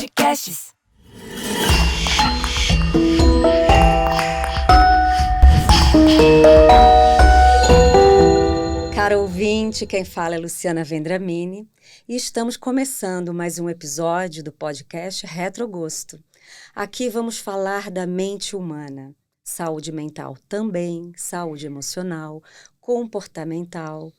podcasts. Caro ouvinte, quem fala é Luciana Vendramini e estamos começando mais um episódio do podcast Retrogosto. Aqui vamos falar da mente humana, saúde mental também, saúde emocional, comportamental.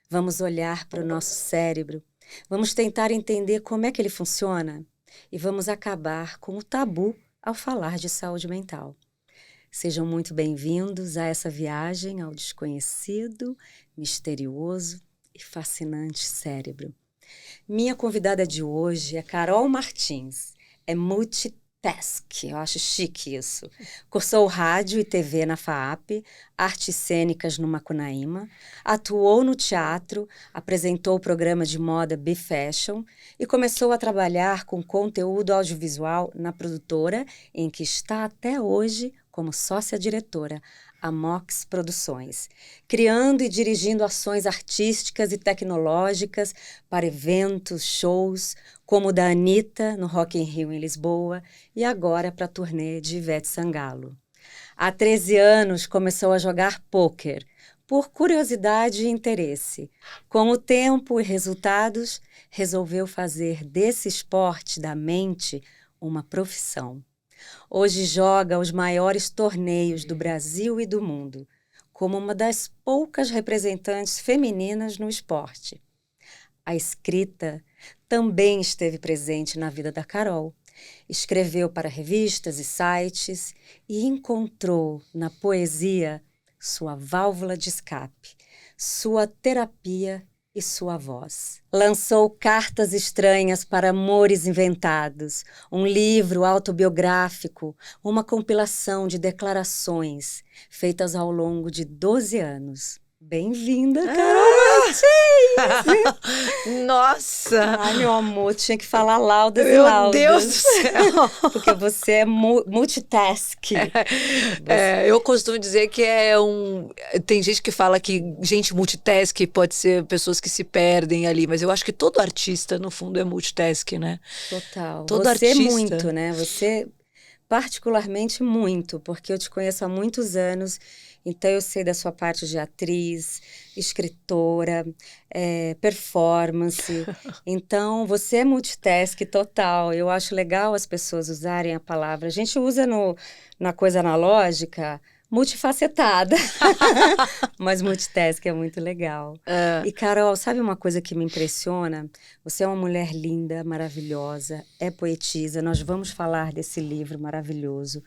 Vamos olhar para o nosso cérebro, vamos tentar entender como é que ele funciona e vamos acabar com o tabu ao falar de saúde mental. Sejam muito bem-vindos a essa viagem ao desconhecido, misterioso e fascinante cérebro. Minha convidada de hoje é Carol Martins. É multitask, eu acho chique isso. Cursou rádio e TV na FAAP, artes cênicas no Macunaíma, atuou no teatro, apresentou o programa de moda Be Fashion e começou a trabalhar com conteúdo audiovisual na produtora em que está até hoje como sócia-diretora, a Mox Produções, criando e dirigindo ações artísticas e tecnológicas para eventos, shows, como o da Anitta no Rock in Rio em Lisboa e agora para a turnê de Ivete Sangalo. Há 13 anos começou a jogar pôquer, por curiosidade e interesse. Com o tempo e resultados, resolveu fazer desse esporte da mente uma profissão. Hoje joga os maiores torneios do Brasil e do mundo, como uma das poucas representantes femininas no esporte. A escrita também esteve presente na vida da Carol. Escreveu para revistas e sites e encontrou na poesia sua válvula de escape, sua terapia e sua voz. Lançou Cartas Estranhas para Amores Inventados, um livro autobiográfico, uma compilação de declarações feitas ao longo de 12 anos. Bem-vinda, Carol Martins! Nossa! Ai, meu amor, tinha que falar laudas e Meu laudas. Deus do céu! Porque você é multitask. Eu costumo dizer que tem gente que fala que gente multitask pode ser pessoas que se perdem ali, mas eu acho que todo artista, no fundo, é multitask, né? Total. Todo você artista. Muito, né? Você particularmente muito, porque eu te conheço há muitos anos, então eu sei da sua parte de atriz, escritora, performance. Então, você é multitask total. Eu acho legal as pessoas usarem a palavra. A gente usa na coisa analógica, multifacetada. Mas multitask é muito legal. E, Carol, sabe uma coisa que me impressiona? Você é uma mulher linda, maravilhosa, é poetisa. Nós vamos falar desse livro maravilhoso.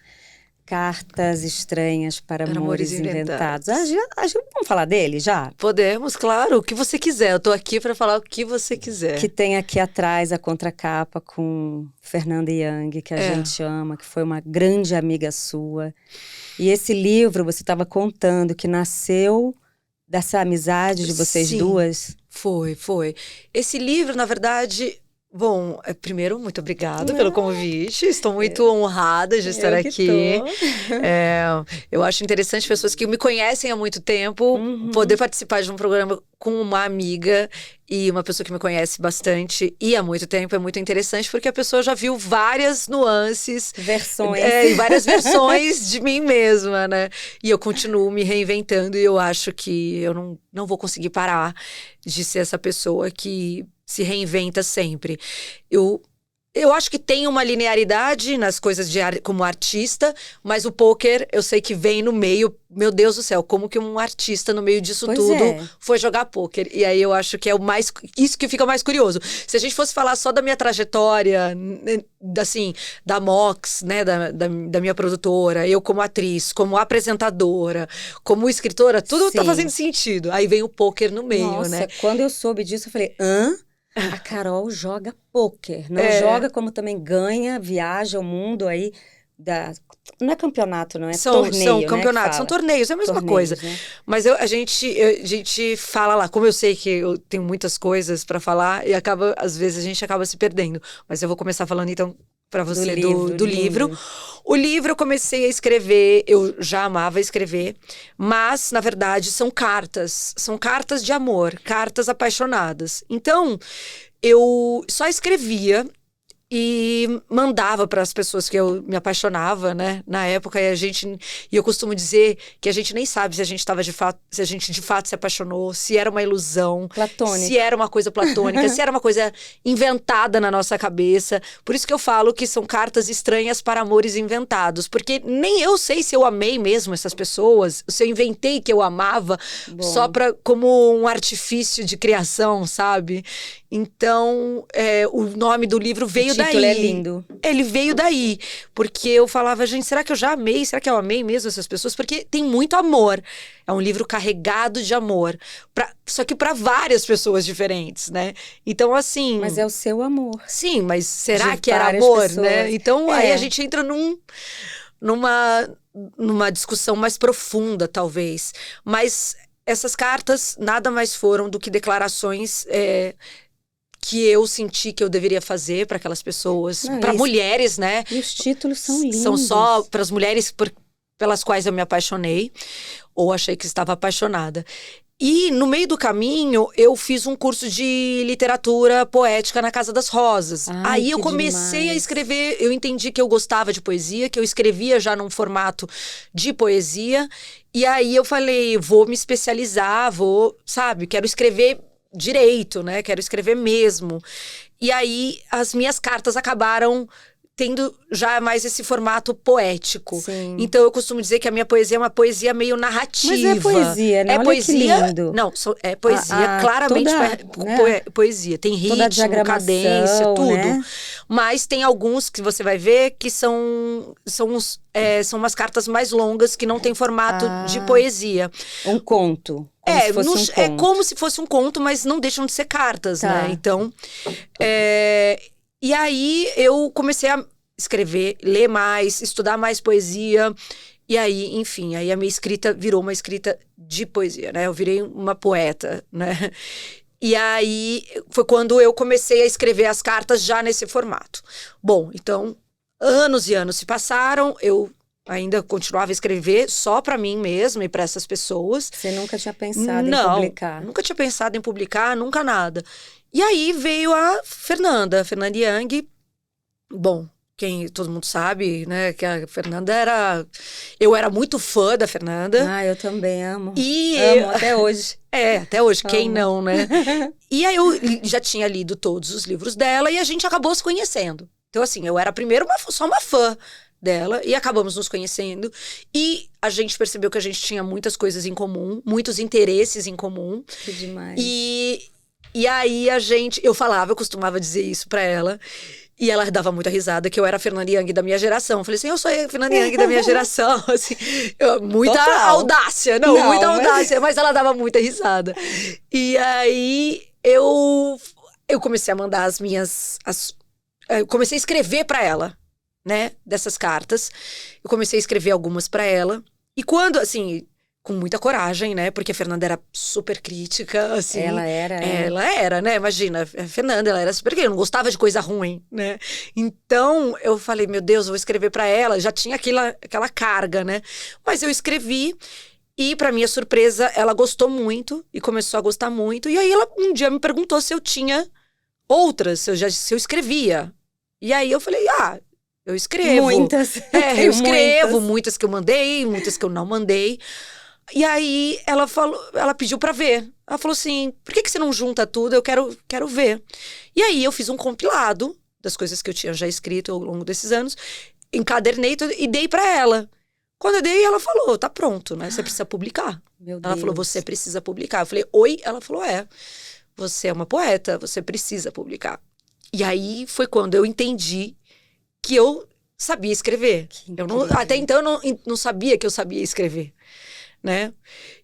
Cartas Estranhas para Amores Inventados. Vamos falar dele já? Podemos, claro, o que você quiser. Eu tô aqui para falar o que você quiser. Que tem aqui atrás a contracapa com Fernanda Young, que a gente ama, que foi uma grande amiga sua. E esse livro, você estava contando que nasceu dessa amizade de vocês duas. Foi. Esse livro, na verdade... Bom, primeiro, muito obrigada pelo convite. Estou muito honrada de estar aqui. Eu acho interessante pessoas que me conhecem há muito tempo poder participar de um programa com uma amiga e uma pessoa que me conhece bastante e há muito tempo. É muito interessante porque a pessoa já viu várias nuances. Versões. E várias versões de mim mesma, né? E eu continuo me reinventando e eu acho que eu não vou conseguir parar de ser essa pessoa que se reinventa sempre. Eu acho que tem uma linearidade nas coisas como artista, mas o pôquer eu sei que vem no meio. Meu Deus do céu, como que um artista no meio disso tudo foi jogar pôquer? E aí eu acho que é isso que fica mais curioso. Se a gente fosse falar só da minha trajetória, assim, da Mox, né, da minha produtora, eu como atriz, como apresentadora, como escritora, tudo tá fazendo sentido. Aí vem o pôquer no meio, né? Nossa, quando eu soube disso, eu falei, A Carol joga pôquer, não joga como também ganha, viaja o mundo aí, não é campeonato, não é torneio, São né, campeonatos, são torneios, é a mesma coisa. Né? Mas a gente fala lá, como eu sei que eu tenho muitas coisas para falar, e às vezes a gente acaba se perdendo. Mas eu vou começar falando então para você do livro. O livro eu comecei a escrever, eu já amava escrever, mas, na verdade, são cartas de amor, cartas apaixonadas. Então, eu só escrevia e mandava para as pessoas que eu me apaixonava, né? Na época, e eu costumo dizer que a gente nem sabe se a gente estava de fato, se a gente de fato se apaixonou, se era uma ilusão, Platônica. se era uma coisa platônica, se era uma coisa inventada na nossa cabeça. Por isso que eu falo que são cartas estranhas para amores inventados, porque nem eu sei se eu amei mesmo essas pessoas, se eu inventei que eu amava só como um artifício de criação, sabe? Então, o nome do livro veio daí. O título é lindo. Ele veio daí, porque eu falava, gente, será que eu já amei? Será que eu amei mesmo essas pessoas? Porque tem muito amor. É um livro carregado de amor, só que para várias pessoas diferentes, né? Então, assim... Mas é o seu amor. Sim, mas será De que era várias amor, pessoas. né? Então, aí a gente entra numa discussão mais profunda, talvez. Mas essas cartas nada mais foram do que declarações... que eu senti que eu deveria fazer para aquelas pessoas, para mulheres, né? E os títulos são lindos. São só para as mulheres pelas quais eu me apaixonei, ou achei que estava apaixonada. E no meio do caminho, eu fiz um curso de literatura poética na Casa das Rosas. Aí eu comecei a escrever, eu entendi que eu gostava de poesia, que eu escrevia já num formato de poesia. E aí eu falei, vou me especializar, quero escrever direito, né? Quero escrever mesmo. E aí, as minhas cartas acabaram tendo já mais esse formato poético. Sim. Então, eu costumo dizer que a minha poesia é uma poesia meio narrativa. Mas é poesia, né? É Olha poesia, que lindo. Não, é poesia, claramente poesia. Tem ritmo, cadência, tudo. Né? Mas tem alguns que você vai ver que são umas cartas mais longas que não tem formato de poesia. Um conto. É como se fosse um conto, mas não deixam de ser cartas, né? Então, e aí eu comecei a escrever, ler mais, estudar mais poesia. E aí, enfim, aí a minha escrita virou uma escrita de poesia, né? Eu virei uma poeta, né? E aí foi quando eu comecei a escrever as cartas já nesse formato. Bom, então, anos e anos se passaram, eu ainda continuava a escrever só para mim mesma e para essas pessoas. Você nunca tinha pensado em publicar? Nunca tinha pensado em publicar, nunca nada. E aí veio a Fernanda Young. Bom, todo mundo sabe, né, que a Fernanda eu era muito fã da Fernanda. Eu também amo. Amo até hoje. Até hoje, quem não, né? E aí eu já tinha lido todos os livros dela e a gente acabou se conhecendo. Então, assim, eu era primeiro só uma fã dela e acabamos nos conhecendo e a gente percebeu que a gente tinha muitas coisas em comum, muitos interesses em comum. Que demais. E aí eu costumava dizer isso pra ela e ela dava muita risada que eu era a Fernanda Young da minha geração. Eu falei assim, eu sou a Fernanda Young da minha geração, assim, muita audácia, muita audácia, mas ela dava muita risada. E aí eu comecei a mandar eu comecei a escrever pra ela, né, dessas cartas. Eu comecei a escrever algumas pra ela. E quando, assim, com muita coragem, né, porque a Fernanda era super crítica, assim. Ela era, né, imagina, a Fernanda, ela era super crítica, não gostava de coisa ruim, né. Então, eu falei, meu Deus, eu vou escrever pra ela. Já tinha aquela carga, né. Mas eu escrevi e, pra minha surpresa, ela gostou muito e começou a gostar muito. E aí, ela um dia me perguntou se eu tinha outras, se eu escrevia. E aí, eu falei, eu escrevo. Muitas. Eu escrevo, muitas que eu mandei, muitas que eu não mandei. E aí, ela pediu pra ver. Ela falou assim, por que você não junta tudo? Eu quero ver. E aí, eu fiz um compilado das coisas que eu tinha já escrito ao longo desses anos, encadernei e dei pra ela. Quando eu dei, ela falou, tá pronto, né? Você precisa publicar. Meu Deus. Ela falou, você precisa publicar. Eu falei, oi? Ela falou, você é uma poeta, você precisa publicar. E aí, foi quando eu entendi que eu sabia escrever. Até então, eu não sabia que eu sabia escrever, né?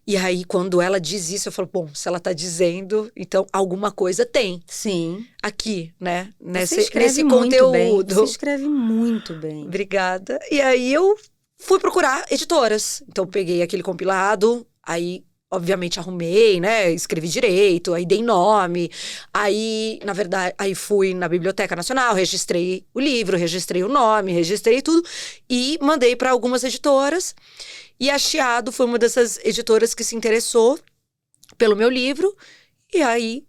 E aí, quando ela diz isso, eu falo, bom, se ela tá dizendo, então alguma coisa tem. Sim. Aqui, né? Nesse conteúdo. Bem. Você escreve muito bem. Obrigada. E aí, eu fui procurar editoras. Então, peguei aquele compilado, aí... Obviamente arrumei, né? Escrevi direito, aí dei nome. Aí, na verdade, aí fui na Biblioteca Nacional, registrei o livro, registrei o nome, registrei tudo e mandei para algumas editoras. E a Chiado foi uma dessas editoras que se interessou pelo meu livro. E aí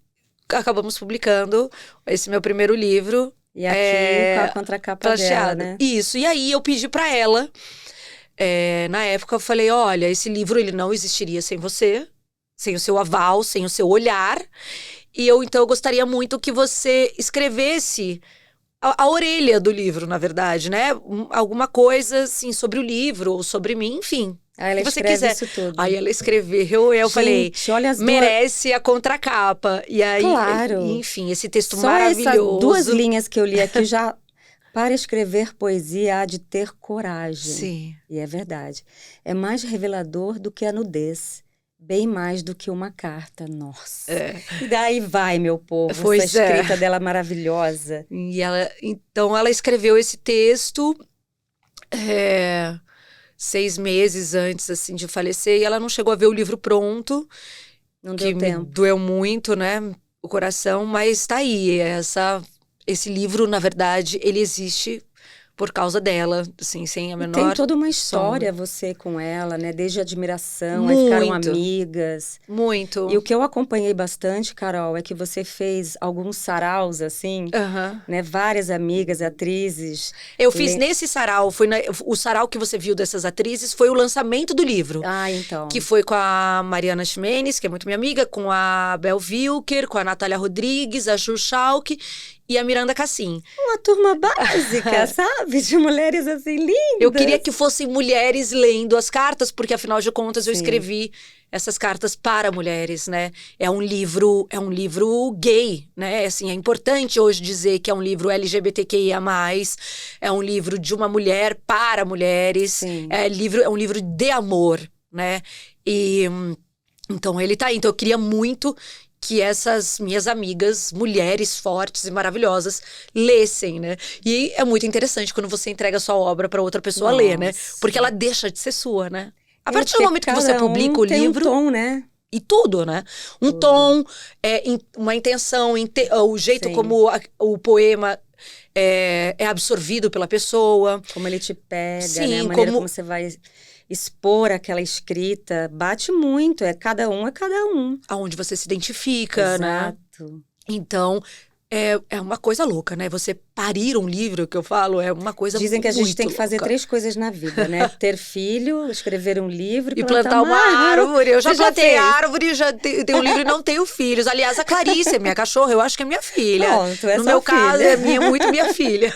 acabamos publicando esse meu primeiro livro, E aqui com a contracapa dela, né? Isso, e aí eu pedi pra ela, na época eu falei, olha, esse livro ele não existiria sem você, sem o seu aval, sem o seu olhar, e então eu gostaria muito que você escrevesse a orelha do livro, na verdade, né? Alguma coisa, assim, sobre o livro, ou sobre mim, enfim. Aí ela Se você escreve quiser. isso tudo. Aí ela escreveu, eu falei, Gente, olha as merece a contracapa. E aí, Claro. enfim, esse texto Só maravilhoso. essas 2 linhas que eu li aqui já... Para escrever poesia há de ter coragem. Sim. E é verdade. É mais revelador do que a nudez. Bem mais do que uma carta. Nossa. E daí vai, meu povo. Pois essa escrita dela maravilhosa. E então ela escreveu esse texto 6 meses antes, assim, de falecer. E ela não chegou a ver o livro pronto. Não deu tempo. Me doeu muito, né? O coração. Mas tá aí, esse livro, na verdade, ele existe por causa dela, assim, sem a menor... Tem toda uma história você com ela, né? Desde a admiração, Muito. aí ficaram amigas. Muito. E o que eu acompanhei bastante, Carol, é que você fez alguns saraus, assim, né? Várias amigas, atrizes. Eu fiz nesse sarau, o sarau que você viu dessas atrizes foi o lançamento do livro. Ah, então. Que foi com a Mariana Ximenes, que é muito minha amiga, com a Bel Wilker, com a Natália Rodrigues, a Ju Schalke e a Miranda Cassim. Uma turma básica, sabe? De mulheres assim lindas. Eu queria que fossem mulheres lendo as cartas, porque afinal de contas eu Sim. escrevi essas cartas para mulheres, né? É um livro gay, né? Assim, é importante hoje dizer que é um livro LGBTQIA+, é um livro de uma mulher para mulheres, Sim. é um livro de amor, né? E então ele tá aí. Então eu queria muito que essas minhas amigas, mulheres fortes e maravilhosas, lessem, né? E é muito interessante quando você entrega a sua obra para outra pessoa ler, né? Porque ela deixa de ser sua, né? A partir do momento que você publica o livro... Tem um tom, né? E tudo, né? Um tom, uma intenção, o jeito Sim. como o poema é absorvido pela pessoa. Como ele te pega, Sim, né? A maneira como você vai expor aquela escrita. Bate muito, cada um. Aonde você se identifica, né? Exato. Então, é uma coisa louca, né? Você parir um livro, que eu falo, é uma coisa muito Dizem que a gente tem que louca. fazer 3 coisas na vida, né? Ter filho, escrever um livro E plantar uma árvore. Eu já Você já plantei fez? árvore, já tenho um livro e não tenho filhos. Aliás, a Clarice é minha cachorra, eu acho que é minha filha. Pronto, é no sua meu caso, filha. é muito minha filha.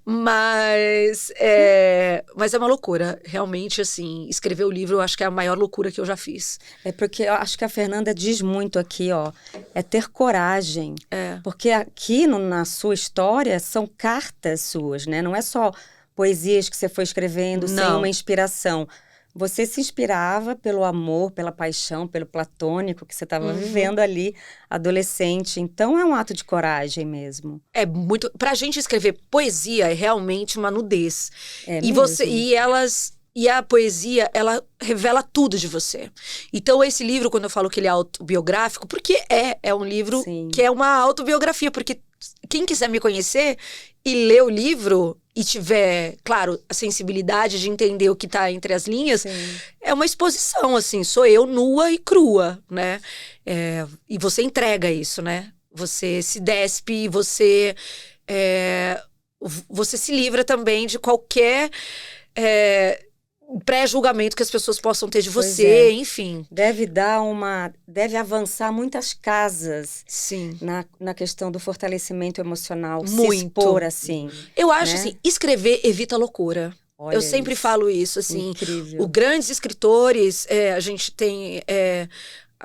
Mas é uma loucura. Realmente, assim, escrever o livro eu acho que é a maior loucura que eu já fiz. É porque eu acho que a Fernanda diz muito aqui, ó. É ter coragem. Porque aqui na sua história são cartas suas, né? Não é só poesias que você foi escrevendo sem uma inspiração. Você se inspirava pelo amor, pela paixão, pelo platônico que você estava vivendo ali, adolescente. Então é um ato de coragem mesmo. É muito. Pra gente escrever poesia é realmente uma nudez. E a poesia, ela revela tudo de você. Então, esse livro, quando eu falo que ele é autobiográfico, porque é um livro Sim. que é uma autobiografia, porque quem quiser me conhecer e ler o livro e tiver, claro, a sensibilidade de entender o que tá entre as linhas, Sim. é uma exposição, assim, sou eu nua e crua, né? E você entrega isso, né? Você se despe, você se livra também de qualquer pré-julgamento que as pessoas possam ter de você, enfim. Deve avançar muitas casas. Sim. Na questão do fortalecimento emocional. Muito. Se expor, assim. Eu acho, né? assim, escrever evita loucura. Olha Eu sempre isso. falo isso, assim. Incrível. Grandes escritores, a gente tem...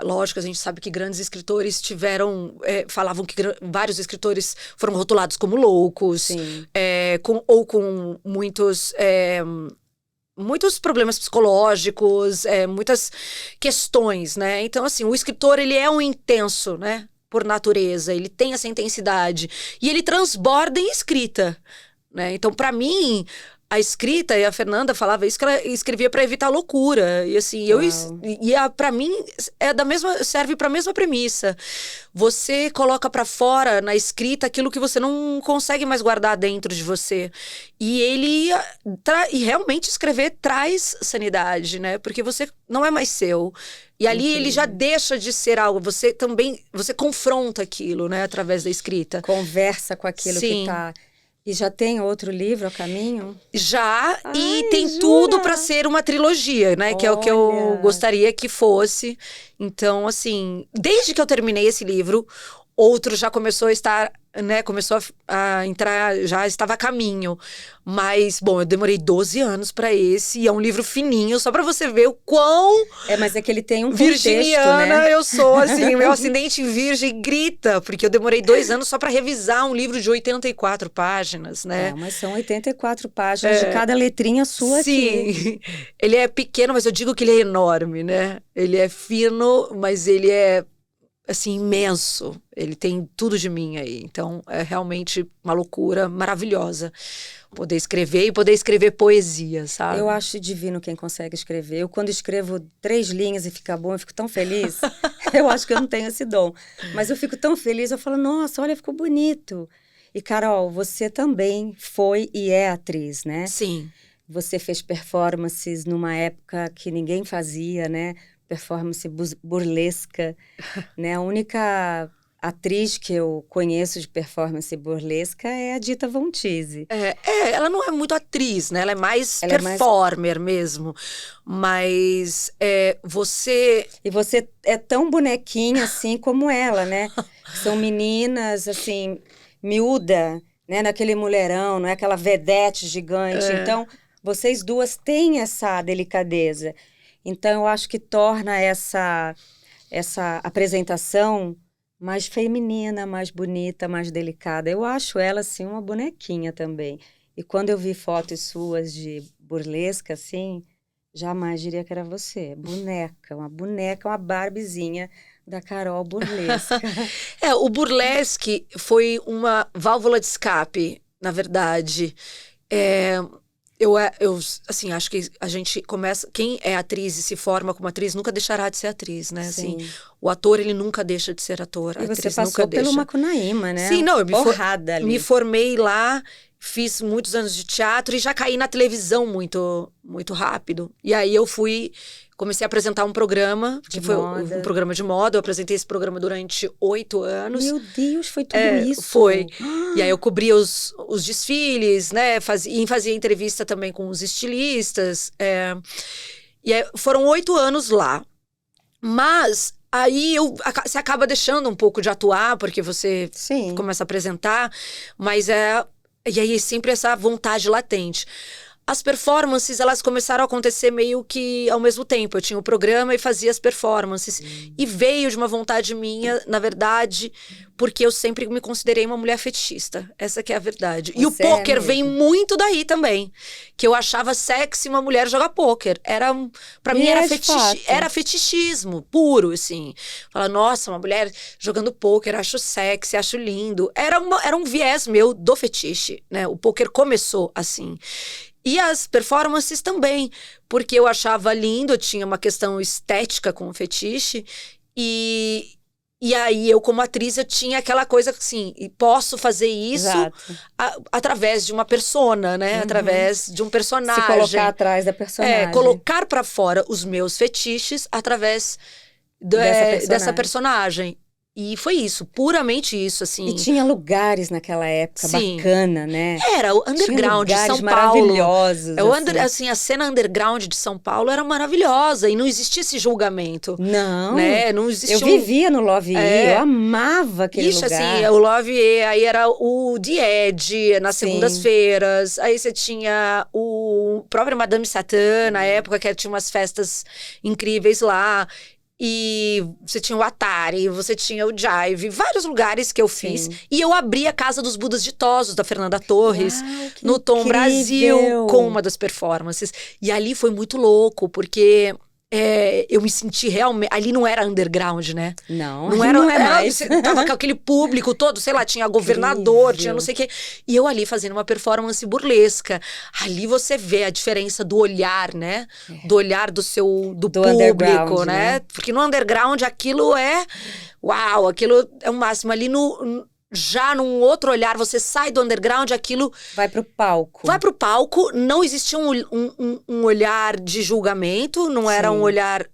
lógico, a gente sabe que grandes escritores falavam que vários escritores foram rotulados como loucos. Sim. Ou com muitos problemas psicológicos, muitas questões, né? Então, assim, o escritor, ele é um intenso, né? Por natureza, ele tem essa intensidade. E ele transborda em escrita, né? Então, para mim, a escrita, e a Fernanda falava isso, que ela escrevia para evitar loucura. E assim, para mim serve para a mesma premissa. Você coloca para fora na escrita aquilo que você não consegue mais guardar dentro de você. E e realmente escrever traz sanidade, né? Porque você não é mais seu. E ali ele já deixa de ser algo, você confronta aquilo, né, através da escrita. Conversa com aquilo que tá. E já tem outro livro a caminho? Já, e tem tudo para ser uma trilogia, né? Que é o que eu gostaria que fosse. Então, assim, desde que eu terminei esse livro, outro já começou a estar, né? Começou a entrar, já estava a caminho. Mas, bom, eu demorei 12 anos para esse, e é um livro fininho, só para você ver o quão... mas é que ele tem um virginiana, contexto, né? Eu sou, assim, meu ascendente virgem grita, porque eu demorei 2 anos só para revisar um livro de 84 páginas, né? Mas são 84 páginas de cada letrinha sua aqui. Sim, ele é pequeno, mas eu digo que ele é enorme, né? Ele é fino, mas ele é, assim, imenso. Ele tem tudo de mim aí. Então, é realmente uma loucura maravilhosa poder escrever e poder escrever poesia, sabe? Eu acho divino quem consegue escrever. Eu, quando escrevo 3 linhas e fica bom, eu fico tão feliz. Eu acho que eu não tenho esse dom. Mas eu fico tão feliz, eu falo, nossa, olha, ficou bonito. E, Carol, você também foi e é atriz, né? Sim. Você fez performances numa época que ninguém fazia, né? Performance burlesca, né? A única atriz que eu conheço de performance burlesca é a Dita Von Teese. Ela não é muito atriz, né? Ela é mais performer mesmo. Mas você... E você é tão bonequinha assim como ela, né? São meninas, assim, miúda, né? Naquele mulherão, não é aquela vedete gigante. Então, vocês duas têm essa delicadeza. Então, eu acho que torna essa apresentação mais feminina, mais bonita, mais delicada. Eu acho ela, assim, uma bonequinha também. E quando eu vi fotos suas de burlesca, assim, jamais diria que era você. Uma boneca, uma Barbiezinha da Carol burlesca. O burlesque foi uma válvula de escape, na verdade. Eu, assim, acho que a gente começa... Quem é atriz e se forma como atriz nunca deixará de ser atriz, né? Sim. Assim, o ator, ele nunca deixa de ser ator. E você passou pelo Macunaíma, né? Sim, não, eu me formei lá, fiz muitos anos de teatro e já caí na televisão muito, muito rápido. E aí eu comecei a apresentar um programa, que foi um programa de moda. Eu apresentei esse programa durante 8 anos. Meu Deus, foi tudo isso? Foi. E aí eu cobria os desfiles, né? Fazia entrevista também com os estilistas. E aí foram 8 anos lá. Mas aí você acaba deixando um pouco de atuar, porque você começa a apresentar. Mas e aí sempre essa vontade latente. As performances, elas começaram a acontecer meio que ao mesmo tempo. Eu tinha o programa e fazia as performances. E veio de uma vontade minha, na verdade, porque eu sempre me considerei uma mulher fetichista. Essa que é a verdade. E o pôquer vem muito daí também. Que eu achava sexy uma mulher jogar pôquer. Pra mim era fetichismo puro, assim. Falar, nossa, uma mulher jogando pôquer, acho sexy, acho lindo. Era um viés meu do fetiche, né? O pôquer começou assim. E as performances também, porque eu achava lindo, eu tinha uma questão estética com o fetiche, e aí eu, como atriz, eu tinha aquela coisa assim, e posso fazer isso através de uma persona, né? Através de um personagem. Se colocar atrás da personagem. Colocar pra fora os meus fetiches através dessa personagem. E foi isso, puramente isso, assim. E tinha lugares naquela época bacana, né? Era o underground de São Paulo. Maravilhosos. A cena underground de São Paulo era maravilhosa e não existia esse julgamento. Não. Né? Não existia. Eu vivia no Love E, eu amava aquele lugar. Assim, o Love E, aí era o The Edge nas segundas-feiras. Aí você tinha o próprio Madame Satã, na época, que tinha umas festas incríveis lá. E você tinha o Atari, você tinha o Jive, vários lugares que eu fiz. E eu abri a Casa dos Budas Ditosos, da Fernanda Torres, no Tom Brasil, com uma das performances. E ali foi muito louco, porque eu me senti realmente... Ali não era underground, né? Não, Não não é mais. Você tava com aquele público todo, sei lá, tinha governador, Incrível. tinha não sei o quê. E eu ali fazendo uma performance burlesca. Ali você vê a diferença do olhar, né? Do olhar do público, underground, né? Porque no underground aquilo é... Uau, aquilo é o máximo. Ali já num outro olhar, você sai do underground, aquilo... Vai pro palco. Vai pro palco, não existia um olhar de julgamento, não era um olhar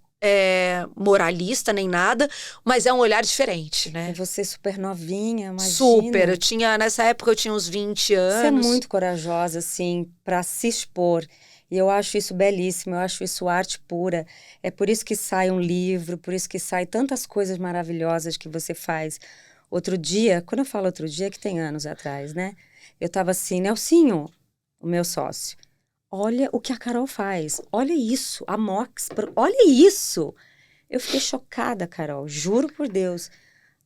moralista nem nada, mas é um olhar diferente, né? E você super novinha, imagina. Super, nessa época eu tinha uns 20 anos. Você é muito corajosa, assim, pra se expor. E eu acho isso belíssimo, eu acho isso arte pura. É por isso que sai um livro, por isso que sai tantas coisas maravilhosas que você faz. Outro dia, quando eu falo outro dia, que tem anos atrás, né? Eu tava assim, Nelsinho, o meu sócio, olha o que a Carol faz. Olha isso, a Mox, olha isso. Eu fiquei chocada, Carol, juro por Deus.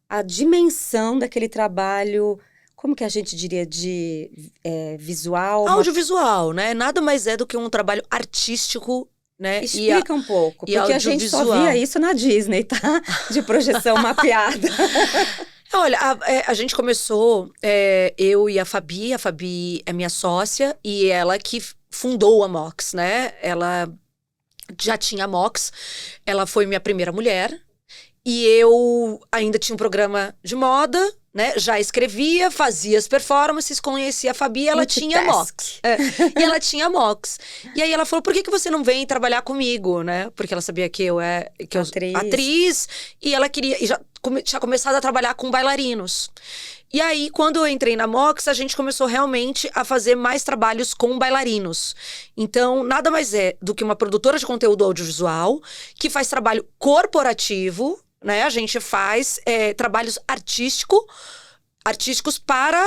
A dimensão daquele trabalho, como que a gente diria, de visual? Audiovisual, né? Nada mais é do que um trabalho artístico, né? Explica um pouco, porque a gente só via isso na Disney, tá? De projeção mapeada. Olha, a gente começou, eu e a Fabi é minha sócia, e ela que fundou a Mox, né? Ela já tinha a Mox, ela foi minha primeira mulher, e eu ainda tinha um programa de moda, né? Já escrevia, fazia as performances, conhecia a Fabi, ela tinha a Mox. E ela tinha a Mox. E aí ela falou, por que você não vem trabalhar comigo, né? Porque ela sabia que eu era atriz, e ela queria... E já tinha começado a trabalhar com bailarinos. E aí, quando eu entrei na Mox, a gente começou realmente a fazer mais trabalhos com bailarinos. Então, nada mais é do que uma produtora de conteúdo audiovisual que faz trabalho corporativo, né? A gente faz trabalhos artísticos para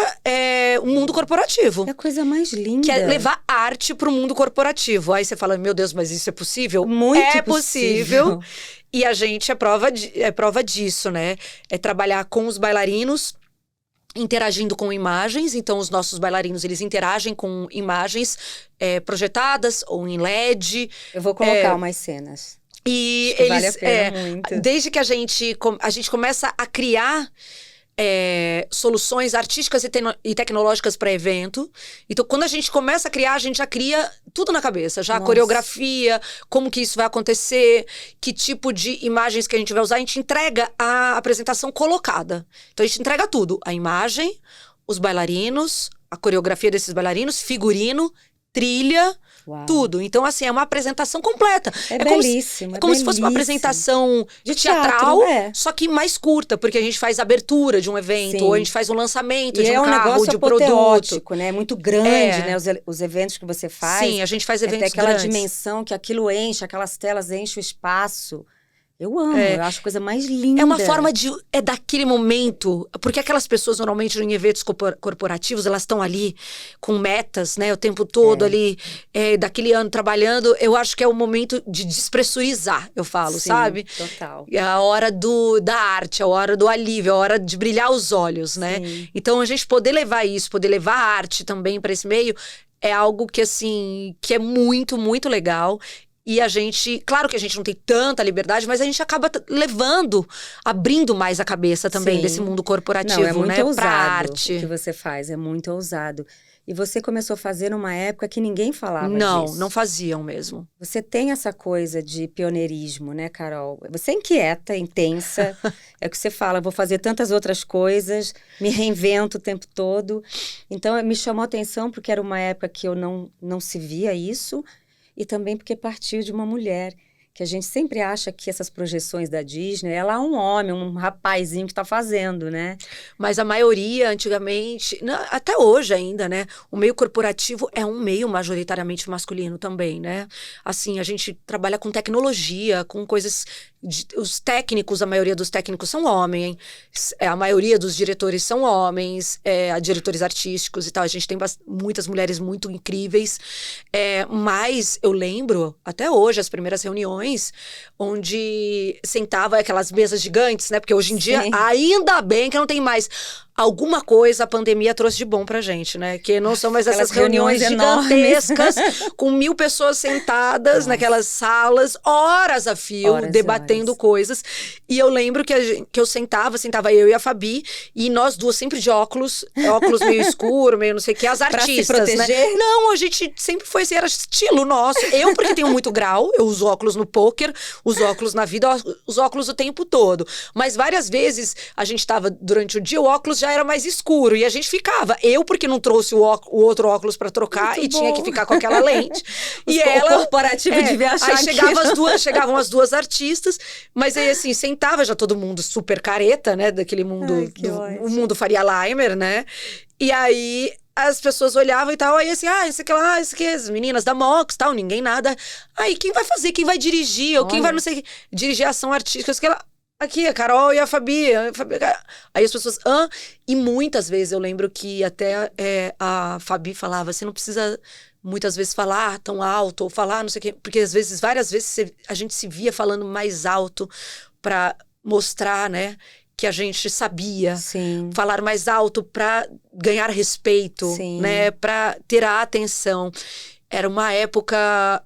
o mundo corporativo. É a coisa mais linda. Que é levar arte para o mundo corporativo. Aí você fala, meu Deus, mas isso é possível? Muito possível. E a gente é prova disso, né? É trabalhar com os bailarinos, interagindo com imagens. Então, os nossos bailarinos, eles interagem com imagens projetadas ou em LED. Eu vou colocar umas cenas. E eles, vale a pena muito. Desde que a gente começa a criar soluções artísticas e tecnológicas para evento. Então, quando a gente começa a criar, a gente já cria tudo na cabeça. Já a coreografia, como que isso vai acontecer, que tipo de imagens que a gente vai usar. A gente entrega a apresentação colocada. Então, a gente entrega tudo. A imagem, os bailarinos, a coreografia desses bailarinos, figurino, trilha... Uau. Tudo. Então, assim, é uma apresentação completa. É belíssimo. Como se fosse uma apresentação de teatral, só que mais curta, porque a gente faz a abertura de um evento, ou a gente faz o lançamento de um carro, de um produto. Né? É muito grande, né? Os eventos que você faz. Sim, a gente faz eventos grandes. Tem aquela grandes. dimensão que aquilo enche, aquelas telas enchem o espaço. Eu amo, eu acho a coisa mais linda. É uma forma de... É daquele momento... Porque aquelas pessoas, normalmente, em eventos corporativos, elas estão ali com metas, né? O tempo todo ali, daquele ano trabalhando. Eu acho que é o momento de despressurizar, eu falo, Sim, sabe? Total. É a hora da arte, a hora do alívio, a hora de brilhar os olhos, né? Sim. Então, a gente poder levar isso, poder levar a arte também para esse meio, é algo que, assim, que é muito, muito legal. E a gente, claro que a gente não tem tanta liberdade, mas a gente acaba abrindo mais a cabeça também desse mundo corporativo, é muito né? Ousado pra arte. O que você faz, é muito ousado. E você começou a fazer numa época que ninguém falava disso. Não faziam mesmo. Você tem essa coisa de pioneirismo, né, Carol? Você é inquieta, intensa, é o que você fala, vou fazer tantas outras coisas, me reinvento o tempo todo. Então, me chamou a atenção porque era uma época que eu não se via isso, e também porque partiu de uma mulher, que a gente sempre acha que essas projeções da Disney, ela é um homem, um rapazinho que está fazendo, né? Mas a maioria, antigamente, até hoje ainda, né? O meio corporativo é um meio majoritariamente masculino também, né? Assim, a gente trabalha com tecnologia, com coisas... Os técnicos, a maioria dos técnicos são homens, a maioria dos diretores são homens, diretores artísticos e tal. A gente tem muitas mulheres muito incríveis, mas eu lembro, até hoje, as primeiras reuniões, reuniões onde sentava aquelas mesas gigantes, né? Porque hoje em dia, Sim. ainda bem que não tem mais. Alguma coisa a pandemia trouxe de bom pra gente, né? Que não são mais essas Aquelas reuniões gigantescas, com 1000 pessoas sentadas Nossa. naquelas salas, horas a fio, Horas e debatendo horas. coisas. E eu lembro que, que eu sentava eu e a Fabi, e nós duas sempre de óculos meio escuro, meio não sei o que, as Pra se artistas, né? proteger? Não, a gente sempre foi assim, era estilo nosso. Eu, porque tenho muito grau, eu uso óculos no poker, uso óculos na vida, uso óculos o tempo todo. Mas várias vezes a gente tava durante o dia, o óculos já era mais escuro e a gente ficava. Eu, porque não trouxe o outro óculos pra trocar Muito e tinha que bom. ficar com aquela lente. E O ela. corporativo devia achar aí chegavam as duas artistas, mas aí assim, sentava já todo mundo super careta, né? Daquele mundo, Ai, que ótimo. o mundo Faria Limer, né? E aí as pessoas olhavam e tal, aí assim, isso aqui lá, isso aqui, as meninas da Mox, tal, ninguém nada. Aí quem vai fazer, quem vai dirigir, ou quem vai, Olha. não sei, dirigir a ação artística, isso que ela. Aqui, a Carol e a Fabi. Aí as pessoas, E muitas vezes eu lembro que até a Fabi falava, você não precisa muitas vezes falar tão alto, ou falar não sei o quê, porque às vezes, várias vezes a gente se via falando mais alto pra mostrar, né, que a gente sabia. Sim. Falar mais alto pra ganhar respeito, Sim. né, pra ter a atenção. Era uma época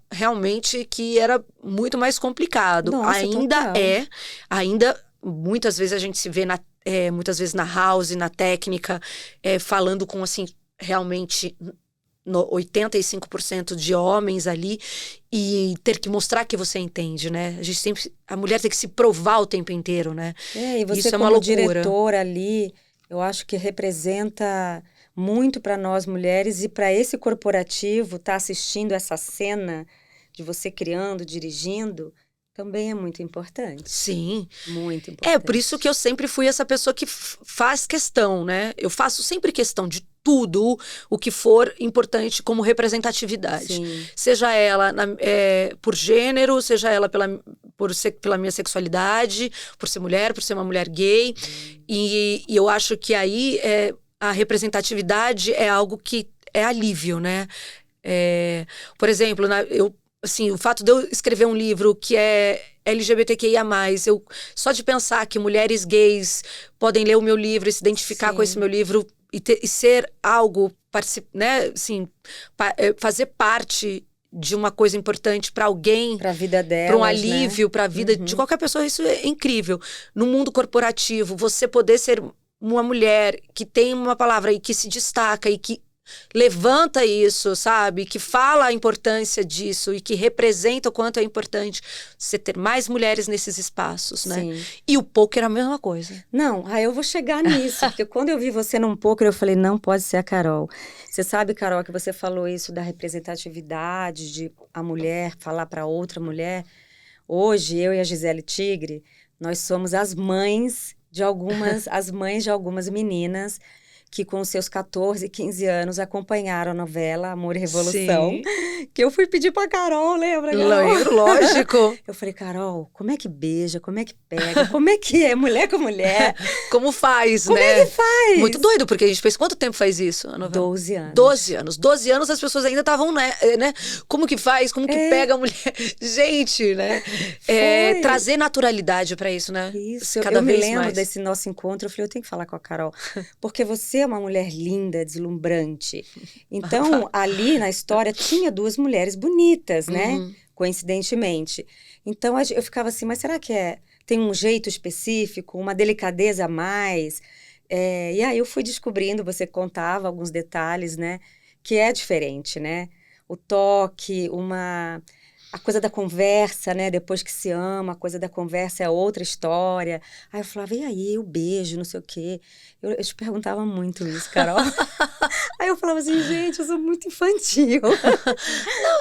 realmente que era muito mais complicado. Nossa, total. Ainda muitas vezes a gente se vê muitas vezes na house, na técnica, falando com assim, realmente 85% de homens ali e ter que mostrar que você entende, né? A mulher tem que se provar o tempo inteiro, né? E você Isso é uma como loucura. diretora ali, eu acho que representa muito para nós mulheres e para esse corporativo estar assistindo essa cena de você criando, dirigindo, também é muito importante. Sim. Muito importante. Por isso que eu sempre fui essa pessoa que faz questão, né? Eu faço sempre questão de tudo o que for importante como representatividade. Sim. Seja ela por gênero, seja ela pela minha sexualidade, por ser mulher, por ser uma mulher gay. E eu acho que aí a representatividade é algo que é alívio, né? Por exemplo, assim, o fato de eu escrever um livro que é LGBTQIA+, só de pensar que mulheres gays podem ler o meu livro e se identificar Sim. com esse meu livro e ser algo, né, assim, fazer parte de uma coisa importante para alguém, para a vida delas, para um alívio, né? para a vida de qualquer pessoa, isso é incrível. No mundo corporativo, você poder ser uma mulher que tem uma palavra e que se destaca e que levanta isso, sabe? Que fala a importância disso e que representa o quanto é importante você ter mais mulheres nesses espaços, né? Sim. E o poker é a mesma coisa. Não, aí eu vou chegar nisso, porque quando eu vi você num poker, eu falei, não pode ser a Carol. Você sabe, Carol, que você falou isso da representatividade, de a mulher falar para outra mulher. Hoje, eu e a Gisele Tigre, nós somos as mães de algumas meninas que com seus 14, 15 anos acompanharam a novela Amor e Revolução, Sim. que eu fui pedir pra Carol, lembra, Carol? Lembro, lógico. Eu falei, Carol, como é que beija, como é que pega, como é que é mulher com mulher? Como faz, Como né? é que faz? Muito doido, porque a gente fez quanto tempo faz isso? A novela? 12 anos. 12 anos. 12 anos as pessoas ainda estavam, né? Como que faz? Como que pega a mulher? Gente, né? Trazer naturalidade pra isso, né? Isso, Cada eu me vez lembro mais. desse nosso encontro, eu falei, eu tenho que falar com a Carol, porque você é uma mulher linda, deslumbrante. Então, ali na história, tinha duas mulheres bonitas, né? Coincidentemente. Então, eu ficava assim, mas será que tem um jeito específico, uma delicadeza a mais? E aí eu fui descobrindo, você contava alguns detalhes, né? Que é diferente, né? O toque, a coisa da conversa, né? Depois que se ama, a coisa da conversa é outra história. Aí eu falava, e aí, o beijo, não sei o quê. Eu te perguntava muito isso, Carol. Aí eu falava assim, gente, eu sou muito infantil.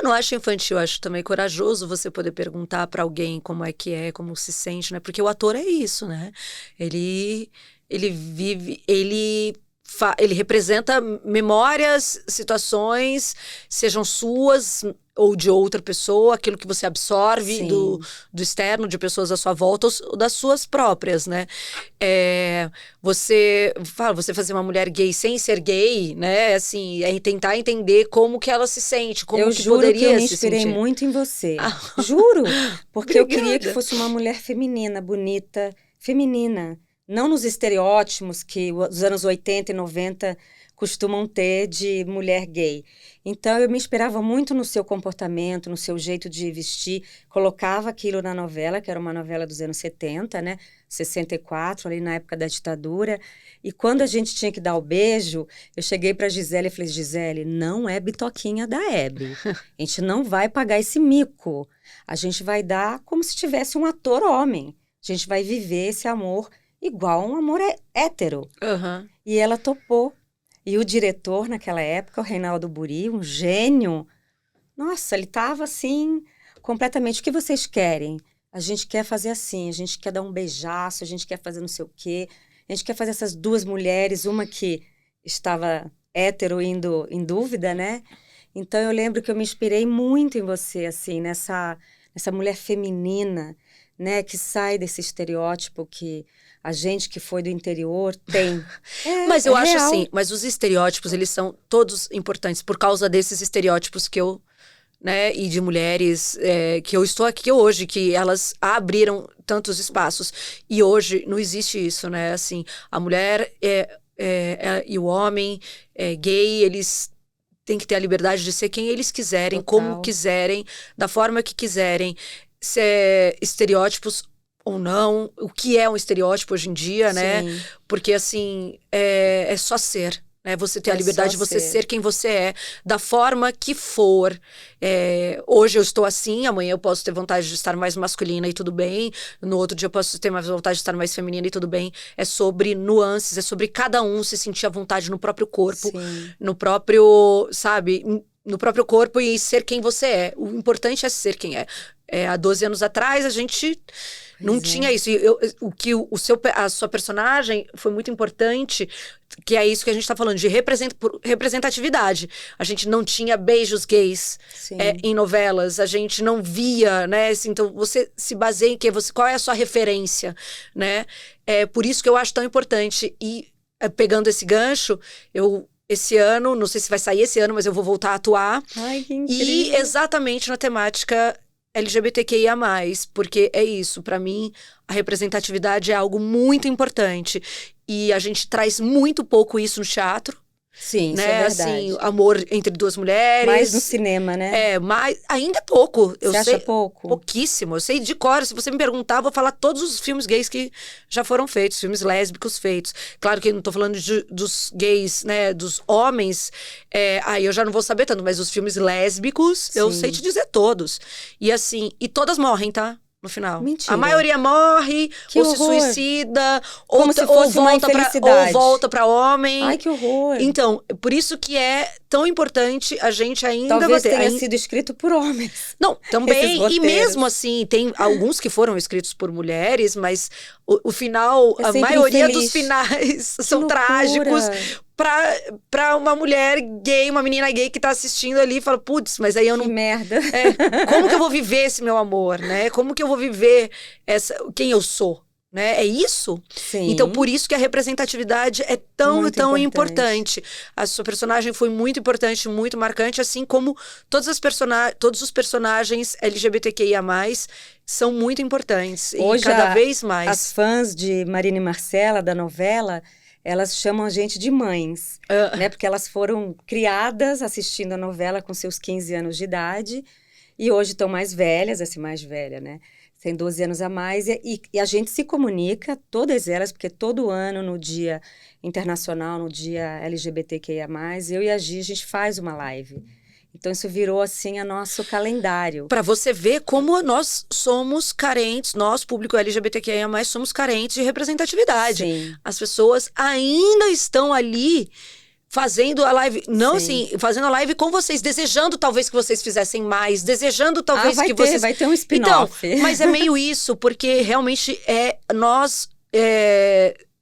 Não acho infantil, acho também corajoso você poder perguntar pra alguém como é que é, como se sente, né? Porque o ator é isso, né? Ele vive, ele representa memórias, situações, sejam suas, ou de outra pessoa, aquilo que você absorve Sim. do externo, de pessoas à sua volta, ou das suas próprias, né? Você fazer uma mulher gay sem ser gay, né? Assim, é tentar entender como que ela se sente, como Eu que juro poderia que eu me se inspirei sentir. muito em você. Juro. Porque eu queria que Obrigada. fosse uma mulher feminina, bonita, feminina. Não nos estereótipos que os anos 80 e 90 costumam ter de mulher gay. Então, eu me inspirava muito no seu comportamento, no seu jeito de vestir. Colocava aquilo na novela, que era uma novela dos anos 70, né? 64, ali na época da ditadura. E quando a gente tinha que dar o beijo, eu cheguei para Gisele e falei, Gisele, não é bitoquinha da Hebe. A gente não vai pagar esse mico. A gente vai dar como se tivesse um ator homem. A gente vai viver esse amor igual um amor hétero. Uhum. E ela topou. E o diretor, naquela época, o Reinaldo Buri, um gênio, nossa, ele estava assim, completamente, o que vocês querem? A gente quer fazer assim, a gente quer dar um beijaço, a gente quer fazer não sei o quê, a gente quer fazer essas duas mulheres, uma que estava hétero indo em dúvida, né? Então eu lembro que eu me inspirei muito em você, assim, nessa mulher feminina, né, que sai desse estereótipo que a gente que foi do interior tem. Mas eu acho real. assim, mas os estereótipos, eles são todos importantes por causa desses estereótipos que eu, né, e de mulheres que eu estou aqui hoje, que elas abriram tantos espaços. E hoje não existe isso, né? Assim, a mulher e o homem gay, eles têm que ter a liberdade de ser quem eles quiserem, Total. como quiserem, da forma que quiserem. Se estereótipos ou não, o que é um estereótipo hoje em dia, né? Sim. Porque, assim, é só ser, né? Você ter a liberdade de você ser quem você é, da forma que for. Hoje eu estou assim, amanhã eu posso ter vontade de estar mais masculina e tudo bem, no outro dia eu posso ter mais vontade de estar mais feminina e tudo bem. É sobre nuances, é sobre cada um se sentir à vontade no próprio corpo, Sim. no próprio, sabe, no próprio corpo e ser quem você é. O importante é ser quem é. Há 12 anos atrás, a gente não tinha isso. E a sua personagem foi muito importante, que é isso que a gente tá falando, de representatividade. A gente não tinha beijos gays em novelas, a gente não via, né? Assim, então, você se baseia em quê? Qual é a sua referência, né? É por isso que eu acho tão importante. E pegando esse gancho, esse ano, não sei se vai sair esse ano, mas eu vou voltar a atuar. Ai, que incrível. E exatamente na temática LGBTQIA+, porque é isso, pra mim, a representatividade é algo muito importante. E a gente traz muito pouco isso no teatro. Sim, né? isso é verdade. Assim, amor entre duas mulheres. Mais no cinema, né? Mas ainda é pouco. Você acha pouco? Pouquíssimo. Eu sei de cor. Se você me perguntar, eu vou falar todos os filmes gays que já foram feitos, filmes lésbicos feitos. Claro que eu não tô falando dos gays, né? Dos homens. Aí eu já não vou saber tanto, mas os filmes lésbicos, eu sei te dizer todos. E assim, e todas morrem, tá? No final. Mentira. A maioria morre, Que ou horror. se suicida, Como se fosse uma infelicidade. ou volta pra homem. Ai, que horror. Então, por isso que é tão importante a gente ainda Talvez tenha sido escrito por homens. Não, também. E roteiros. mesmo assim, tem alguns que foram escritos por mulheres, mas o final, a maioria infeliz. dos finais são loucura. trágicos pra uma mulher gay, uma menina gay que tá assistindo ali e fala, putz, mas aí eu não... Que merda. Como que eu vou viver esse meu amor, né? Como que eu vou viver quem eu sou? Né? É isso? Sim. Então, por isso que a representatividade é tão importante. A sua personagem foi muito importante, muito marcante, assim como todos os personagens LGBTQIA+, são muito importantes. Hoje, e cada vez mais. As fãs de Marina e Marcela, da novela, elas chamam a gente de mães, né? Porque elas foram criadas assistindo a novela com seus 15 anos de idade e hoje estão mais velhas, assim, mais velha, né? Tem 12 anos a mais, e a gente se comunica, todas elas, porque todo ano, no Dia Internacional, no Dia LGBTQIA+, eu e a Gi, a gente faz uma live. Então, isso virou, assim, o nosso calendário. Para você ver como nós somos carentes, nós, público LGBTQIA+, somos carentes de representatividade. Sim. As pessoas ainda estão ali fazendo a live, não Sim. assim, fazendo a live com vocês, desejando talvez que vocês fizessem mais, desejando talvez que vocês... vai ter um spin-off. Então, mas é meio isso, porque realmente nós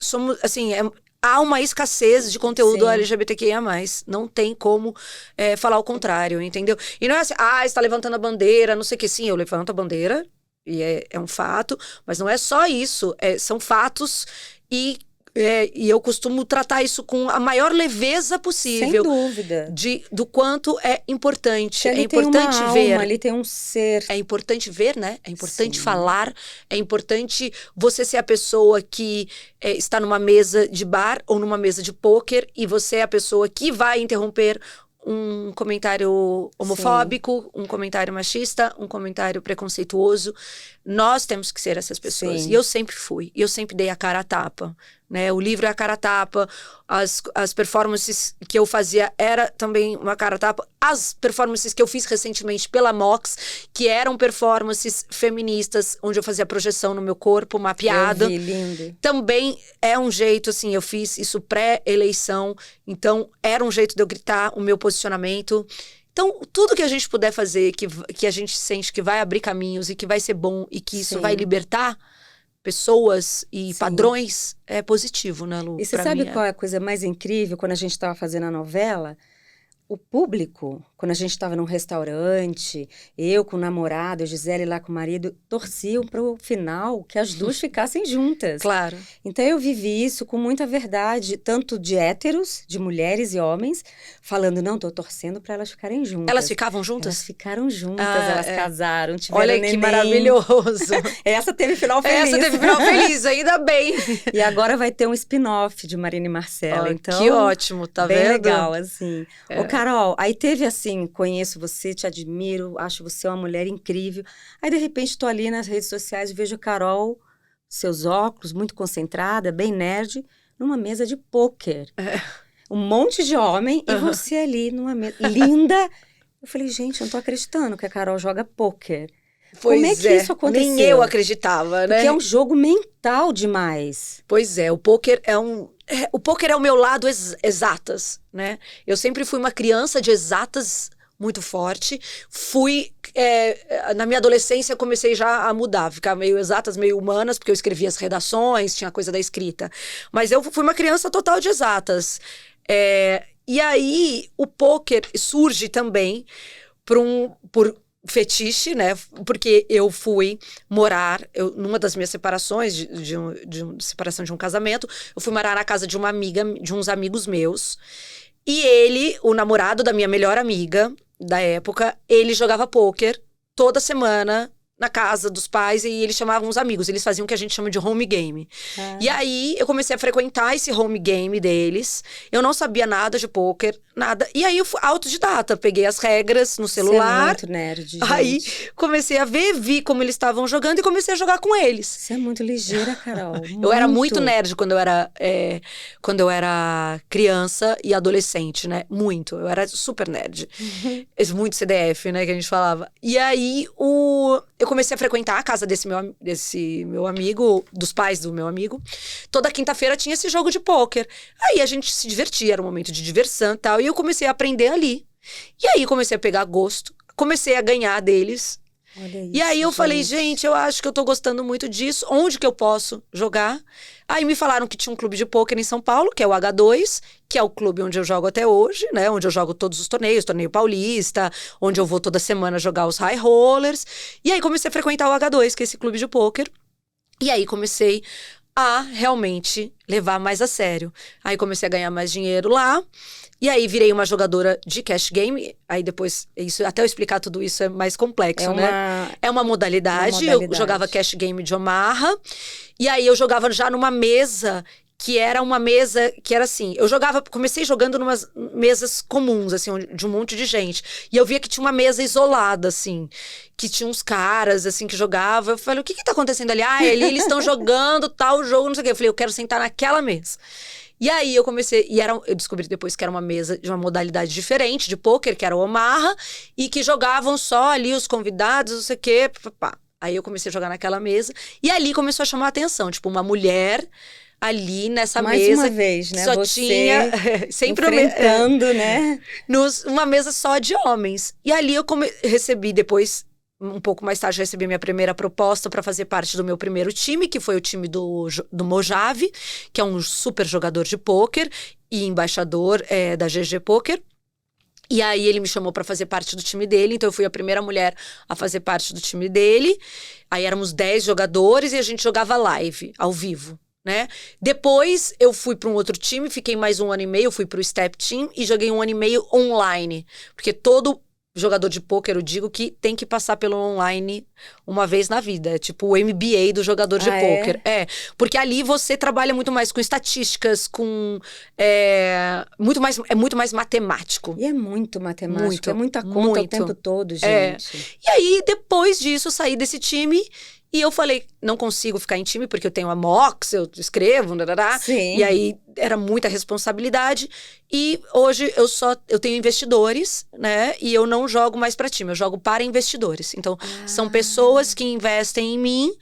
somos, assim, há uma escassez de conteúdo Sim. LGBTQIA+. Não tem como falar o contrário, entendeu? E não é assim, você tá levantando a bandeira, não sei o que. Sim, eu levanto a bandeira, e é um fato, mas não é só isso. São fatos e eu costumo tratar isso com a maior leveza Sem possível. dúvida. Do quanto é importante. Que ali É importante tem uma ver. alma, ali tem um ser. É importante ver, né? É importante Sim. falar. É importante você ser a pessoa que está numa mesa de bar ou numa mesa de pôquer e você é a pessoa que vai interromper um comentário homofóbico, um comentário machista, um comentário preconceituoso. Nós temos que ser essas pessoas. Sim. E eu sempre fui. E eu sempre dei a cara a tapa. Né? O livro é a cara a tapa. As performances que eu fazia era também uma cara a tapa. As performances que eu fiz recentemente pela Mox, que eram performances feministas, onde eu fazia projeção no meu corpo, mapeada. Eu vi, lindo. Também é um jeito, assim, eu fiz isso pré-eleição. Então, era um jeito de eu gritar o meu posicionamento. Então, tudo que a gente puder fazer, que a gente sente que vai abrir caminhos e que vai ser bom e que isso Sim. vai libertar pessoas e Sim. padrões, é positivo, né, Lu? E você sabe qual é a coisa mais incrível? Quando a gente estava fazendo a novela, o público, quando a gente estava num restaurante, eu com o namorado, a Gisele lá com o marido, torciam para o final que as duas ficassem juntas. Claro. Então eu vivi isso com muita verdade, tanto de héteros, de mulheres e homens, falando, não, tô torcendo para elas ficarem juntas. Elas ficavam juntas? Elas ficaram juntas, elas casaram, tiveram Olha neném. que maravilhoso. Essa teve final feliz. Essa teve final feliz, ainda bem. E agora vai ter um spin-off de Marina e Marcela, então... Que ótimo, tá bem vendo? legal, assim. Ô, Carol, aí teve assim, conheço você, te admiro, acho você uma mulher incrível. Aí, de repente, tô ali nas redes sociais e vejo a Carol, seus óculos, muito concentrada, bem nerd, numa mesa de pôquer. Um monte de homem e você ali numa mesa linda. Eu falei, gente, eu não tô acreditando que a Carol joga pôquer. Pois Como é que isso aconteceu? Nem eu acreditava, né? Porque é um jogo mental demais. Pois é, o pôquer o pôquer é o meu lado exatas, né? Eu sempre fui uma criança de exatas muito forte. Na minha adolescência, comecei já a mudar, ficar meio exatas, meio humanas, porque eu escrevia as redações, tinha coisa da escrita. Mas eu fui uma criança total de exatas. E aí, o pôquer surge também por fetiche, né? Porque eu fui morar, numa das minhas separações, de separação de um casamento, eu fui morar na casa de uma amiga, de uns amigos meus. E ele, o namorado da minha melhor amiga da época, ele jogava pôquer toda semana na casa dos pais e eles chamavam os amigos. Eles faziam o que a gente chama de home game. E aí, eu comecei a frequentar esse home game deles. Eu não sabia nada de pôquer, nada. E aí, eu fui autodidata. Peguei as regras no celular. Você é muito nerd, gente. Aí, comecei a vi como eles estavam jogando e comecei a jogar com eles. Você é muito ligeira, Carol. Eu era muito nerd quando eu era criança e adolescente, né? Muito. Eu era super nerd. Muito CDF, né? Que a gente falava. E aí, eu comecei a frequentar a casa desse meu amigo, dos pais do meu amigo. Toda quinta-feira tinha esse jogo de pôquer. Aí a gente se divertia, era um momento de diversão e tal. E eu comecei a aprender ali. E aí comecei a pegar gosto. Comecei a ganhar deles. Olha isso, e aí eu falei, gente, gente, eu acho que eu tô gostando muito disso. Onde que eu posso jogar? Aí me falaram que tinha um clube de pôquer em São Paulo, que é o H2, que é o clube onde eu jogo até hoje, né? Onde eu jogo todos os torneios, torneio paulista, onde eu vou toda semana jogar os high rollers. E aí comecei a frequentar o H2, que é esse clube de pôquer. E aí comecei a realmente levar mais a sério. Aí comecei a ganhar mais dinheiro lá. E aí virei uma jogadora de cash game. Aí depois, até eu explicar tudo isso é mais complexo, né? É uma modalidade. Eu jogava cash game de Omaha. E aí eu jogava já numa mesa que era uma mesa que era assim, comecei jogando numas mesas comuns, assim, de um monte de gente. E eu via que tinha uma mesa isolada, assim, que tinha uns caras, assim, que jogavam. Eu falei, o que tá acontecendo ali? Ali eles estão jogando tal jogo, não sei o quê. Eu falei, eu quero sentar naquela mesa. E aí eu comecei, eu descobri depois que era uma mesa de uma modalidade diferente de pôquer, que era o Omaha, e que jogavam só ali os convidados, não sei o quê, pá. Aí eu comecei a jogar naquela mesa, e ali começou a chamar a atenção, tipo, uma mulher ali nessa mais mesa. Mais uma vez, né? Só você tinha sempre enfrentando, né? Uma mesa só de homens. E ali eu recebi depois um pouco mais tarde, recebi minha primeira proposta para fazer parte do meu primeiro time, que foi o time do Mojave, que é um super jogador de pôquer e embaixador da GG Poker. E aí ele me chamou para fazer parte do time dele, então eu fui a primeira mulher a fazer parte do time dele. Aí éramos 10 jogadores e a gente jogava live, ao vivo, né? Depois eu fui para um outro time, fiquei mais 1 ano e meio, fui para o Step Team e joguei 1 ano e meio online, porque todo jogador de pôquer, eu digo que tem que passar pelo online uma vez na vida. É tipo o MBA do jogador de pôquer. Porque ali você trabalha muito mais com estatísticas, com... É muito mais matemático. E é muito matemático, Muito, é muita conta muito. o tempo todo, gente. E aí, depois disso, eu saí desse time e eu falei, não consigo ficar em time porque eu tenho a Mox, eu escrevo, Sim. E aí era muita responsabilidade. E hoje eu tenho investidores, né? E eu não jogo mais para time, eu jogo para investidores. Então, são pessoas que investem em mim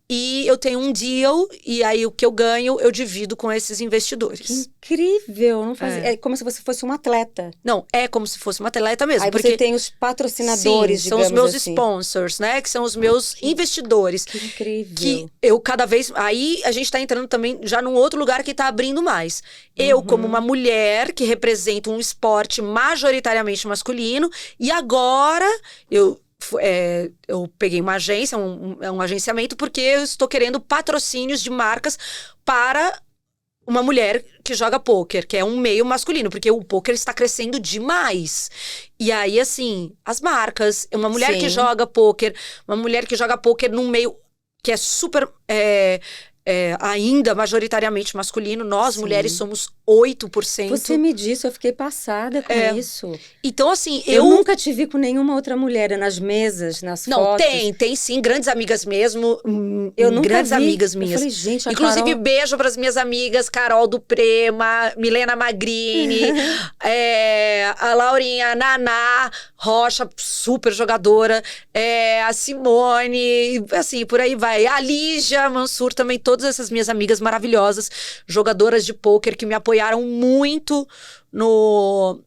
e eu tenho um deal e aí o que eu ganho eu divido com esses investidores. Que incrível! Não fazia... É como se você fosse um atleta. Não, é como se fosse uma atleta mesmo. Aí porque você tem os patrocinadores, sim, são digamos os meus assim. sponsors, né? Que são os meus investidores. Que incrível. Que eu cada vez... Aí a gente tá entrando também já num outro lugar que tá abrindo mais. Eu, como uma mulher que representa um esporte majoritariamente masculino, e agora eu peguei uma agência, um agenciamento, porque eu estou querendo patrocínios de marcas para uma mulher que joga pôquer, que é um meio masculino, porque o pôquer está crescendo demais. E aí, assim, as marcas, uma mulher que joga pôquer, num meio que é super... ainda majoritariamente masculino, nós mulheres somos 8%. Você me disse, eu fiquei passada com isso. Então, assim, eu nunca te vi com nenhuma outra mulher nas mesas, nas fotos. Não, tem sim, grandes amigas mesmo. Eu nunca grandes vi. Amigas minhas. Eu falei, gente, inclusive, Carol... beijo para as minhas amigas, Carol do Prema, Milena Magrini, a Laurinha, a Naná Rocha, super jogadora, a Simone, assim, por aí vai. A Lígia Mansur também, todas essas minhas amigas maravilhosas, jogadoras de pôquer que me apoiaram muito no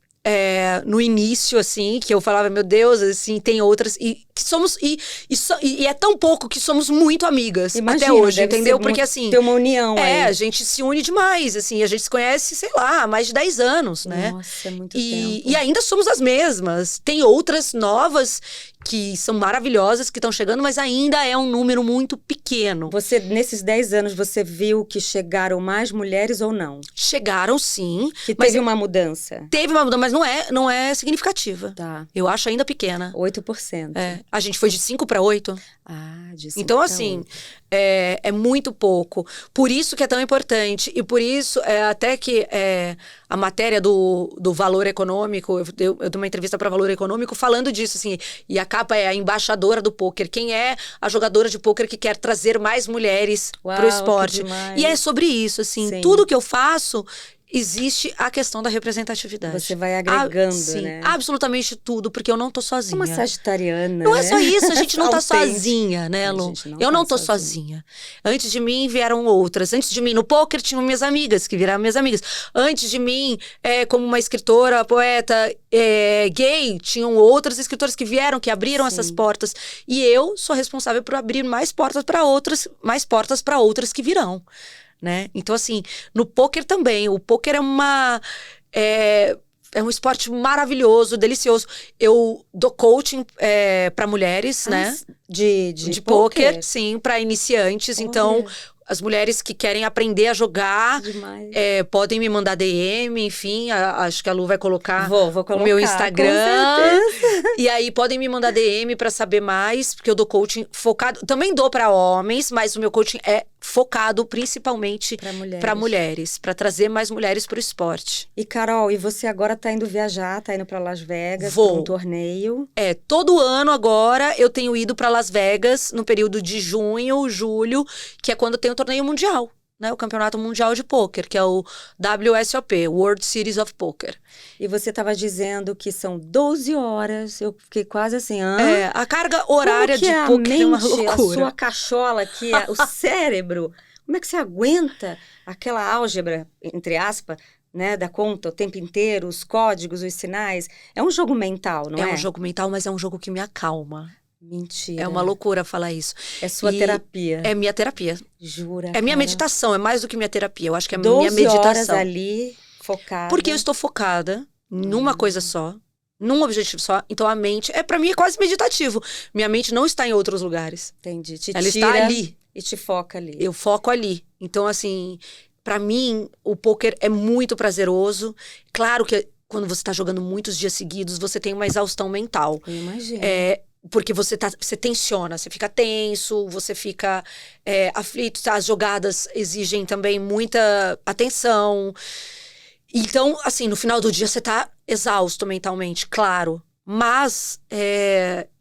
início, assim, que eu falava, meu Deus, assim, tem outras, e que somos, e é tão pouco que somos muito amigas. Imagina, até hoje, entendeu? Porque assim... Tem uma união aí. A gente se une demais, assim, a gente se conhece, sei lá, há mais de 10 anos, né? Nossa, é muito tempo. E ainda somos as mesmas. Tem outras novas que são maravilhosas, que estão chegando, mas ainda é um número muito pequeno. Você, nesses 10 anos, você viu que chegaram mais mulheres ou não? Chegaram, sim. Que teve uma mudança? Teve uma mudança, mas não é significativa. Tá. Eu acho ainda pequena. 8%. A gente foi de 5 para 8. De 5 então, pra assim, 8. É muito pouco. Por isso que é tão importante. E por isso, até que a matéria do valor econômico, eu dei uma entrevista para Valor Econômico falando disso, assim, e a capa é a embaixadora do pôquer. Quem é a jogadora de pôquer que quer trazer mais mulheres pro esporte? E é sobre isso, assim. Sim. Tudo que eu faço... Existe a questão da representatividade. Você vai agregando, sim, né? Absolutamente tudo, porque eu não tô sozinha. Uma sagitariana, não né? é só isso, a gente não tá sozinha, né, Lu? Eu não tô sozinha. Antes de mim vieram outras. Antes de mim, no pôquer, tinham minhas amigas, que viraram minhas amigas. Antes de mim, como uma escritora, poeta gay, tinham outras escritoras que vieram, que abriram essas portas. E eu sou responsável por abrir mais portas para outras que virão. Né? Então, assim, no pôquer também. O pôquer é um esporte maravilhoso, delicioso. Eu dou coaching para mulheres, né? De pôquer, sim, para iniciantes. Olha. Então, as mulheres que querem aprender a jogar podem me mandar DM, enfim. Acho que a Lu vai colocar, vou colocar o meu Instagram. Com certeza. E aí podem me mandar DM para saber mais, porque eu dou coaching focado. Também dou para homens, mas o meu coaching é focado principalmente para mulheres, para trazer mais mulheres para o esporte. E Carol, e você agora tá indo viajar, tá indo para Las Vegas para um torneio? Todo ano agora eu tenho ido para Las Vegas no período de junho, julho, que é quando tem o torneio mundial, né? O Campeonato Mundial de Pôquer, que é o WSOP, World Series of Poker. E você estava dizendo que são 12 horas, eu fiquei quase assim... a carga horária de pôquer é uma loucura. A sua cachola aqui, o cérebro, como é que você aguenta aquela álgebra, entre aspas, né, da conta o tempo inteiro, os códigos, os sinais? É um jogo mental, não é? É um jogo mental, mas é um jogo que me acalma. Mentira. É uma loucura falar isso. É sua E terapia. É minha terapia. Jura, É minha cara? meditação, é mais do que minha terapia. Eu acho que é 12 minha meditação. horas ali, focada. Porque eu estou focada numa coisa só, num objetivo só. Então a mente, pra mim é quase meditativo. Minha mente não está em outros lugares. Entendi. Te Ela tira está ali. e te foca ali. Eu foco ali. Então, assim, pra mim, o pôquer é muito prazeroso. Claro que quando você tá jogando muitos dias seguidos, você tem uma exaustão mental. Eu imagino. Porque você tensiona, você fica tenso, você fica aflito. As jogadas exigem também muita atenção. Então, assim, no final do dia você tá exausto mentalmente, claro. Mas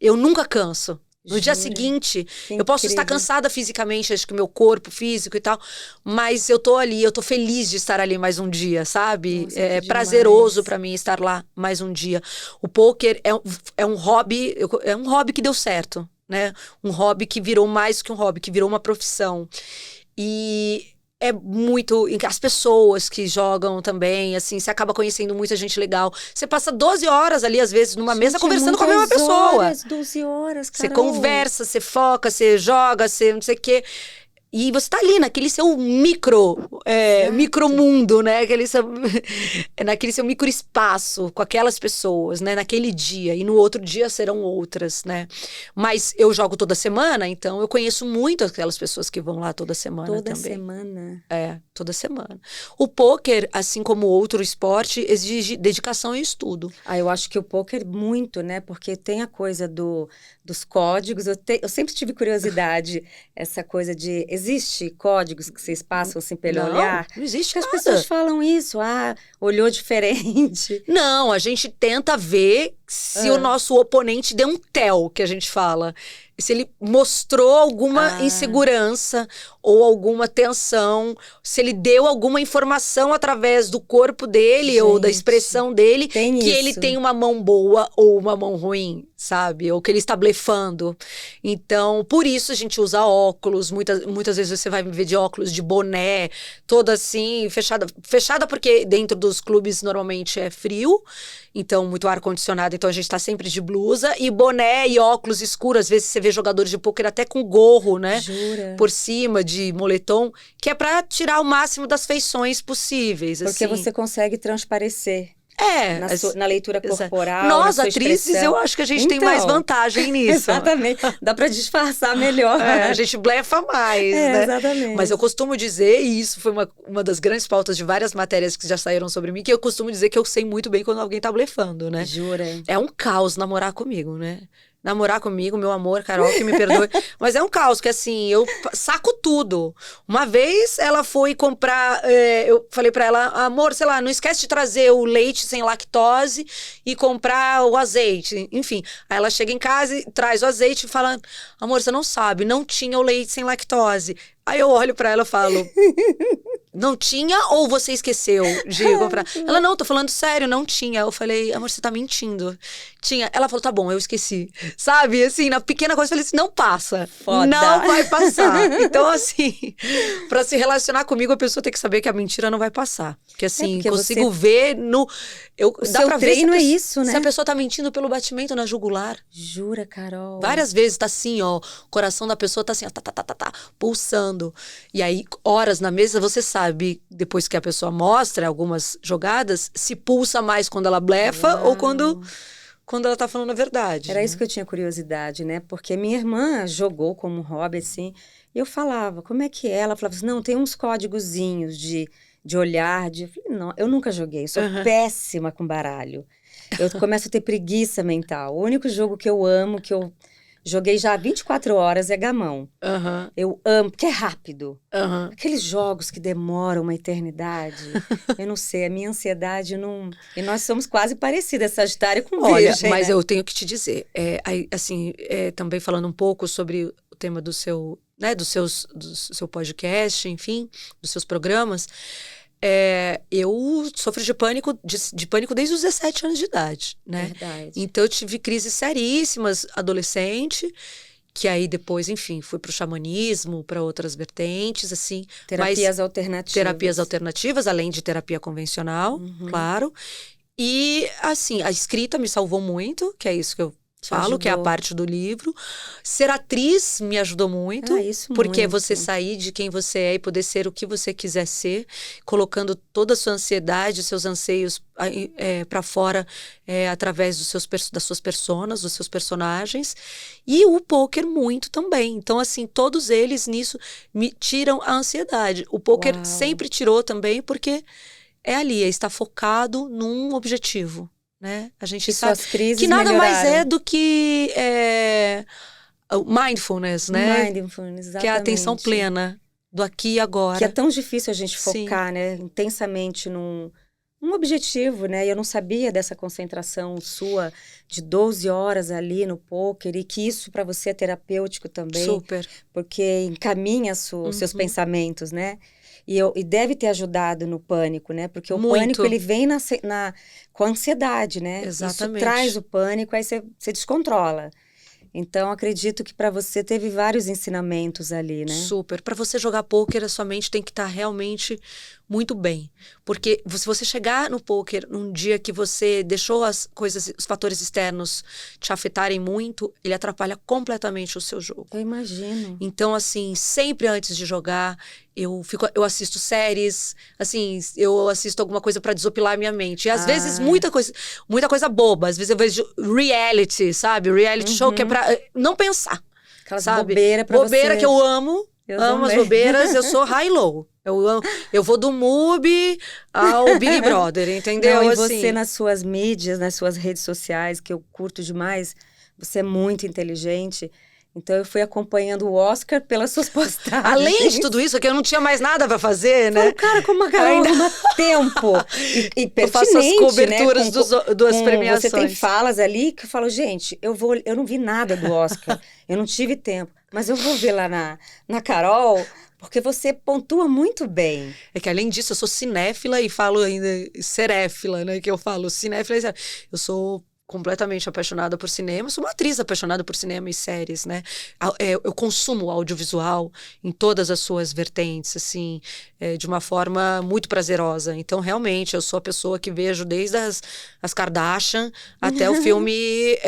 eu nunca canso. No dia seguinte, eu posso estar cansada fisicamente, acho que o meu corpo físico e tal, mas eu tô ali, eu tô feliz de estar ali mais um dia, sabe? Nossa, É que prazeroso demais. pra mim estar lá mais um dia. O pôquer é um hobby, é um hobby que deu certo, né? Um hobby que virou mais que um hobby, que virou uma profissão. E é muito. As pessoas que jogam também, assim, você acaba conhecendo muita gente legal. Você passa 12 horas ali, às vezes, numa mesa conversando com a mesma muitas pessoa. Horas, 12 horas, Você Carol. conversa, você foca, você joga, você não sei o quê. E você tá ali, naquele seu micromundo, né? Naquele seu microespaço, com aquelas pessoas, né? Naquele dia. E no outro dia serão outras, né? Mas eu jogo toda semana, então eu conheço muito aquelas pessoas que vão lá toda semana também. Toda semana. Toda semana. O pôquer, assim como outro esporte, exige dedicação e estudo. Eu acho que o pôquer muito, né? Porque tem a coisa dos códigos. Eu sempre tive curiosidade, essa coisa de... Existe códigos que vocês passam assim pelo olhar? Não existe Porque nada. as pessoas falam isso. Olhou diferente. Não, a gente tenta ver se o nosso oponente deu um tel, que a gente fala. Se ele mostrou alguma insegurança ou alguma tensão, se ele deu alguma informação através do corpo dele ou da expressão dele, que ele tem uma mão boa ou uma mão ruim, sabe? Ou que ele está blefando. Então, por isso a gente usa óculos. Muitas vezes você vai me ver de óculos, de boné, toda assim, fechada. Fechada porque dentro dos clubes normalmente é frio, então muito ar-condicionado, então a gente tá sempre de blusa. E boné e óculos escuros, às vezes você vê jogadores de pôquer até com gorro, né? Jura? Por cima de moletom, que é pra tirar o máximo das feições possíveis. Porque assim. você consegue transparecer. Na leitura corporal. Nós, na sua atrizes, expressão. eu acho que a gente tem mais vantagem nisso. Exatamente. Dá pra disfarçar melhor. A gente blefa mais, né? Exatamente. Mas eu costumo dizer, e isso foi uma das grandes pautas de várias matérias que já saíram sobre mim, que eu costumo dizer que eu sei muito bem quando alguém tá blefando, né? Jura? É um caos namorar comigo, né? Namorar comigo, meu amor, Carol, que me perdoe. Mas é um caos, que assim, eu saco tudo. Uma vez ela foi comprar, eu falei pra ela, amor, sei lá, não esquece de trazer o leite sem lactose e comprar o azeite. Enfim, aí ela chega em casa e traz o azeite e fala, amor, você não sabe, não tinha o leite sem lactose. Aí eu olho pra ela e falo, não tinha ou você esqueceu de comprar? Ela, não, tô falando sério, não tinha. Eu falei, amor, você tá mentindo. Tinha. Ela falou, tá bom, eu esqueci. Sabe, assim, na pequena coisa, eu falei assim, não passa. Foda. Não vai passar. Então, assim, pra se relacionar comigo, a pessoa tem que saber que a mentira não vai passar. Porque, assim, porque consigo ver no... O seu treino é isso, né? Se a pessoa tá mentindo pelo batimento na jugular. Jura, Carol? Várias vezes tá assim, ó, o coração da pessoa tá assim, ó, pulsando. E aí, horas na mesa, você sabe, depois que a pessoa mostra algumas jogadas, se pulsa mais quando ela blefa ou quando ela tá falando a verdade. Era isso que eu tinha curiosidade, né? Porque minha irmã jogou como hobby, assim, e eu falava, como é que é? Ela falava assim, não, tem uns códigozinhos de olhar, eu falei, não, eu nunca joguei, eu sou péssima com baralho. Eu começo a ter preguiça mental. O único jogo que eu amo, que eu joguei já há 24 horas, é gamão. Eu amo, porque é rápido. Aqueles jogos que demoram uma eternidade, eu não sei, a minha ansiedade não... E nós somos quase parecidas, Sagitário com Virgem, mas né? eu tenho que te dizer, também falando um pouco sobre o tema do seu, né, do seu podcast, enfim, dos seus programas, eu sofro de pânico desde os 17 anos de idade, né? Verdade. Então eu tive crises seríssimas adolescente, que aí depois, enfim, fui pro xamanismo, para outras vertentes, assim. Terapias alternativas. Terapias alternativas, além de terapia convencional, claro. E, assim, a escrita me salvou muito, que é isso que eu falo, que é a parte do livro. Ser atriz me ajudou muito. Isso porque muito. você sair de quem você é e poder ser o que você quiser ser, colocando toda a sua ansiedade, seus anseios para fora através das suas personas, dos seus personagens. E o pôquer muito também. Então, assim, todos eles nisso me tiram a ansiedade. O pôquer sempre tirou também, porque é ali, estar focado num objetivo. Né? A gente sabe suas crises que nada mais melhoraram. é do que mindfulness, né? Mindfulness, exatamente. Que é a atenção plena do aqui e agora. Que é tão difícil a gente focar, né, intensamente num objetivo, né? E eu não sabia dessa concentração sua de 12 horas ali no pôquer e que isso para você é terapêutico também. Super. Porque encaminha seus pensamentos, né? E deve ter ajudado no pânico, né? Porque o pânico, ele vem com a ansiedade, né? Exatamente. Isso traz o pânico, aí você descontrola. Então, acredito que para você teve vários ensinamentos ali, né? Super. Para você jogar pôquer, a sua mente tem que estar realmente muito bem. Porque se você chegar no pôquer num dia que você deixou os fatores externos te afetarem muito, ele atrapalha completamente o seu jogo. Eu imagino. Então, assim, sempre antes de jogar, eu assisto séries, assim, eu assisto alguma coisa para desopilar a minha mente. E às vezes muita coisa boba. Às vezes eu vejo reality, sabe? Reality show que é pra não pensar. Aquelas sabe? Bobeira que eu amo. Amo as bobeiras, eu sou high-low. Eu vou do MUBI ao Big Brother, entendeu? Não, e assim, você nas suas mídias, nas suas redes sociais, que eu curto demais, você é muito inteligente. Então eu fui acompanhando o Oscar pelas suas postagens. Além de tudo isso, que eu não tinha mais nada pra fazer, né? Então, cara, como a Carol arruma tempo. E pertinente, eu faço as coberturas né? das premiações. Você tem falas ali que eu falo, gente, eu não vi nada do Oscar. Eu não tive tempo. Mas eu vou ver lá na Carol, porque você pontua muito bem. É que além disso, eu sou cinéfila e falo ainda seréfila, né? Que eu falo cinéfila e seréfila. Eu sou completamente apaixonada por cinema, sou uma atriz apaixonada por cinema e séries, né? Eu consumo audiovisual em todas as suas vertentes, assim, de uma forma muito prazerosa. Então, realmente, eu sou a pessoa que vejo desde as Kardashian até o filme...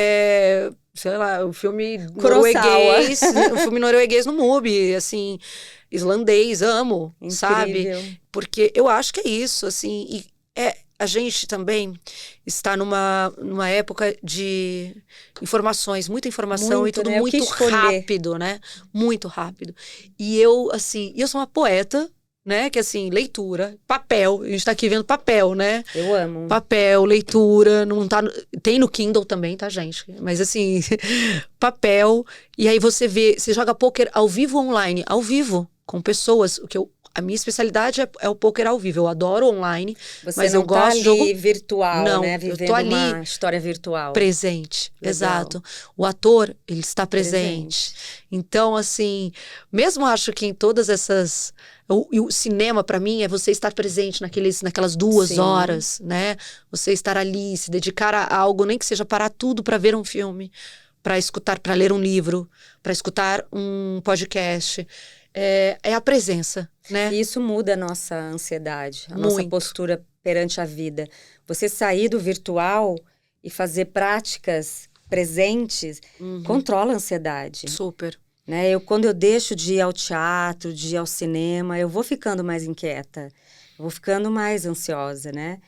sei lá, o filme norueguês, o filme norueguês no MUBI, assim, islandês, amo, incrível. Sabe? Porque eu acho que é isso, assim, a gente também está numa época de informações, muita informação muito, e tudo né? muito rápido, né? Muito rápido. E eu sou uma poeta, né? Que assim, leitura, papel. A gente tá aqui vendo papel, né? Eu amo. Papel, leitura, não tá... Tem no Kindle também, tá, gente? Mas assim, papel. E aí você joga pôquer ao vivo ou online? Ao vivo, com pessoas. A minha especialidade é o pôquer ao vivo. Eu adoro online, mas eu gosto de jogo virtual, não, né? Vivendo eu tô ali uma história virtual. Presente, Legal. Exato. O ator, ele está presente. Então, assim, mesmo acho que em todas essas... O cinema, para mim, é você estar presente naquelas 2 horas, né? Você estar ali, se dedicar a algo, nem que seja parar tudo para ver um filme, para escutar, para ler um livro, para escutar um podcast. É a presença, né? E isso muda a nossa ansiedade, a nossa postura perante a vida. Você sair do virtual e fazer práticas presentes controla a ansiedade. Super. Né? Quando eu deixo de ir ao teatro, de ir ao cinema, eu vou ficando mais inquieta, eu vou ficando mais ansiosa, né?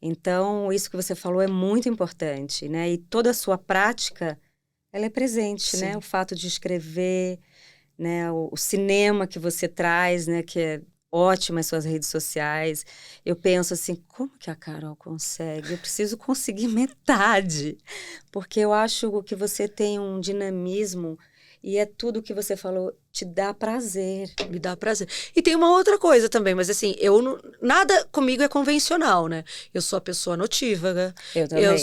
Então, isso que você falou é muito importante, né? E toda a sua prática, ela é presente, né? O fato de escrever, né? O cinema que você traz, né? Que é ótimo as suas redes sociais. Eu penso assim, como que a Carol consegue? Eu preciso conseguir metade, porque eu acho que você tem um dinamismo e é tudo que você falou, te dá prazer. Me dá prazer. E tem uma outra coisa também, mas assim, nada comigo é convencional, né? Eu sou a pessoa notívaga. Eu também. Eu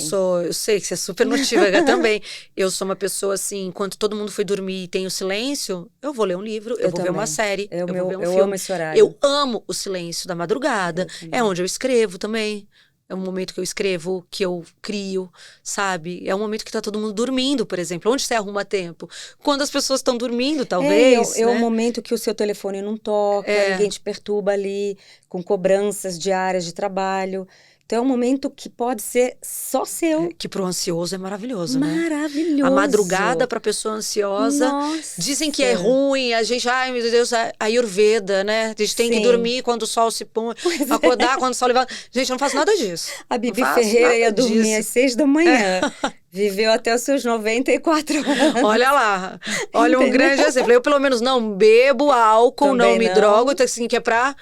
sei que você é super notívaga também. Eu sou uma pessoa assim, enquanto todo mundo foi dormir e tem o silêncio, eu vou ler um livro, eu vou ver uma série, eu vou ver um filme. Eu amo esse horário. Eu amo o silêncio da madrugada. É onde eu escrevo também. É um momento que eu escrevo, que eu crio, sabe? É um momento que tá todo mundo dormindo, por exemplo. Onde você arruma tempo? Quando as pessoas estão dormindo, talvez. É um momento que o seu telefone não toca, ninguém te perturba ali, com cobranças diárias de trabalho, Então é um momento que pode ser só seu. Que pro ansioso é maravilhoso, né? Maravilhoso. A madrugada pra pessoa ansiosa. Nossa. Dizem que é ruim, a gente, ai meu Deus, a Ayurveda, né? A gente tem que Sim. dormir quando o sol se põe, Pois acordar quando o sol levanta. Gente, eu não faço nada disso. A Bibi Não faço Ferreira nada ia dormir disso. às 6 da manhã. Viveu até os seus 94 anos. Olha lá, olha um Entendeu? grande exemplo. Eu, pelo menos, não bebo álcool, Também não me não. drogo, então, assim, que é pra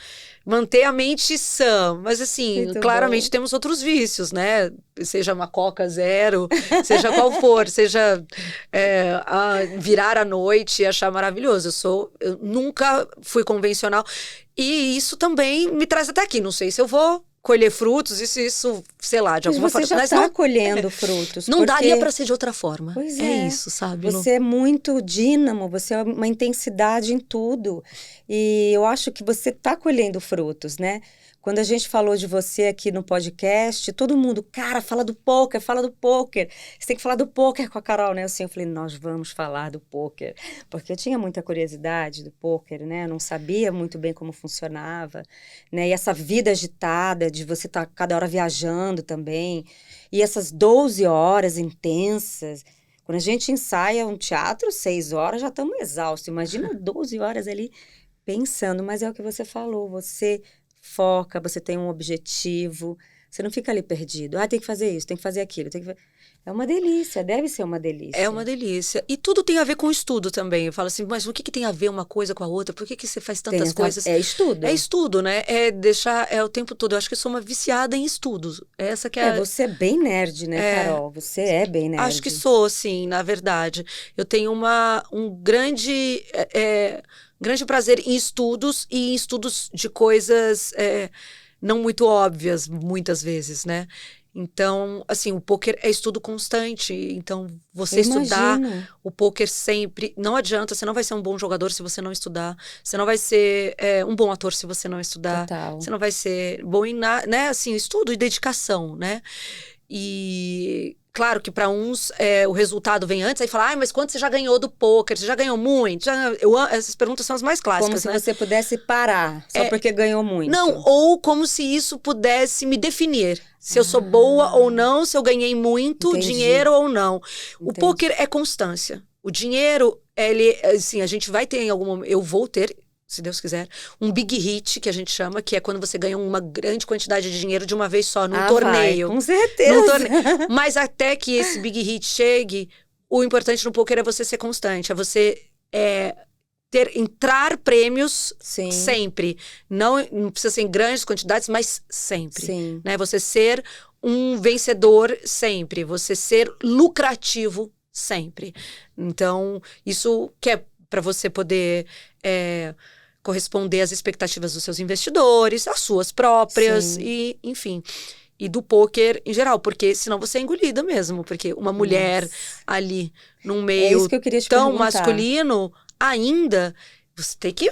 manter a mente sã. Mas, assim, Muito claramente bom. temos outros vícios, né? Seja uma Coca zero, seja qual for, seja virar à noite e achar maravilhoso. Eu nunca fui convencional. E isso também me traz até aqui. Não sei se eu vou colher frutos, isso, sei lá, de Mas alguma você forma. já Mas está colhendo frutos. não porque... daria pra ser de outra forma. Pois É é. isso, sabe, Lu? Você é muito dínamo, você é uma intensidade em tudo. E eu acho que você está colhendo frutos, né? Quando a gente falou de você aqui no podcast, todo mundo, cara, fala do pôquer, fala do pôquer. Você tem que falar do pôquer com a Carol, né? Eu falei, nós vamos falar do pôquer. Porque eu tinha muita curiosidade do pôquer, né? Eu não sabia muito bem como funcionava, né? E essa vida agitada de você estar cada hora viajando também. E essas 12 horas intensas. Quando a gente ensaia um teatro, 6 horas, já estamos exaustos. Imagina 12 horas ali pensando. Mas é o que você falou, você foca, você tem um objetivo, você não fica ali perdido. Ah, tem que fazer isso, tem que fazer aquilo. É uma delícia, deve ser uma delícia. É uma delícia. E tudo tem a ver com o estudo também. Eu falo assim, mas o que tem a ver uma coisa com a outra? Por que você faz tantas coisas? É estudo. É estudo, né? É o tempo todo. Eu acho que eu sou uma viciada em estudos. Essa que você é bem nerd, né, Carol? Você é bem nerd. Acho que sou, sim, na verdade. Eu tenho um grande prazer em estudos e em estudos de coisas não muito óbvias, muitas vezes, né? Então, assim, o pôquer é estudo constante. Então, você estudar o pôquer sempre... Não adianta, você não vai ser um bom jogador se você não estudar. Você não vai ser um bom ator se você não estudar. Total. Você não vai ser bom em nada, né? Assim, estudo e dedicação, né? E... Claro que para uns o resultado vem antes, aí fala, mas quanto você já ganhou do pôquer? Você já ganhou muito? Essas perguntas são as mais clássicas, como se você pudesse parar, só porque ganhou muito. Não, ou como se isso pudesse me definir. Se eu sou boa ou não, se eu ganhei muito dinheiro ou não. O pôquer é constância. O dinheiro, assim, a gente vai ter em algum momento, eu vou ter, se Deus quiser, um big hit, que a gente chama, que é quando você ganha uma grande quantidade de dinheiro de uma vez só, num torneio. Vai, com certeza. Mas até que esse big hit chegue, o importante no pôquer é você ser constante, é você entrar prêmios sempre. Não precisa ser em grandes quantidades, mas sempre. Sim. Né? Você ser um vencedor sempre, você ser lucrativo sempre. Então, isso que é para você poder corresponder às expectativas dos seus investidores, às suas próprias, e enfim. E do pôquer em geral, porque senão você é engolida mesmo. Porque uma mulher ali num meio tão masculino, ainda, você tem que...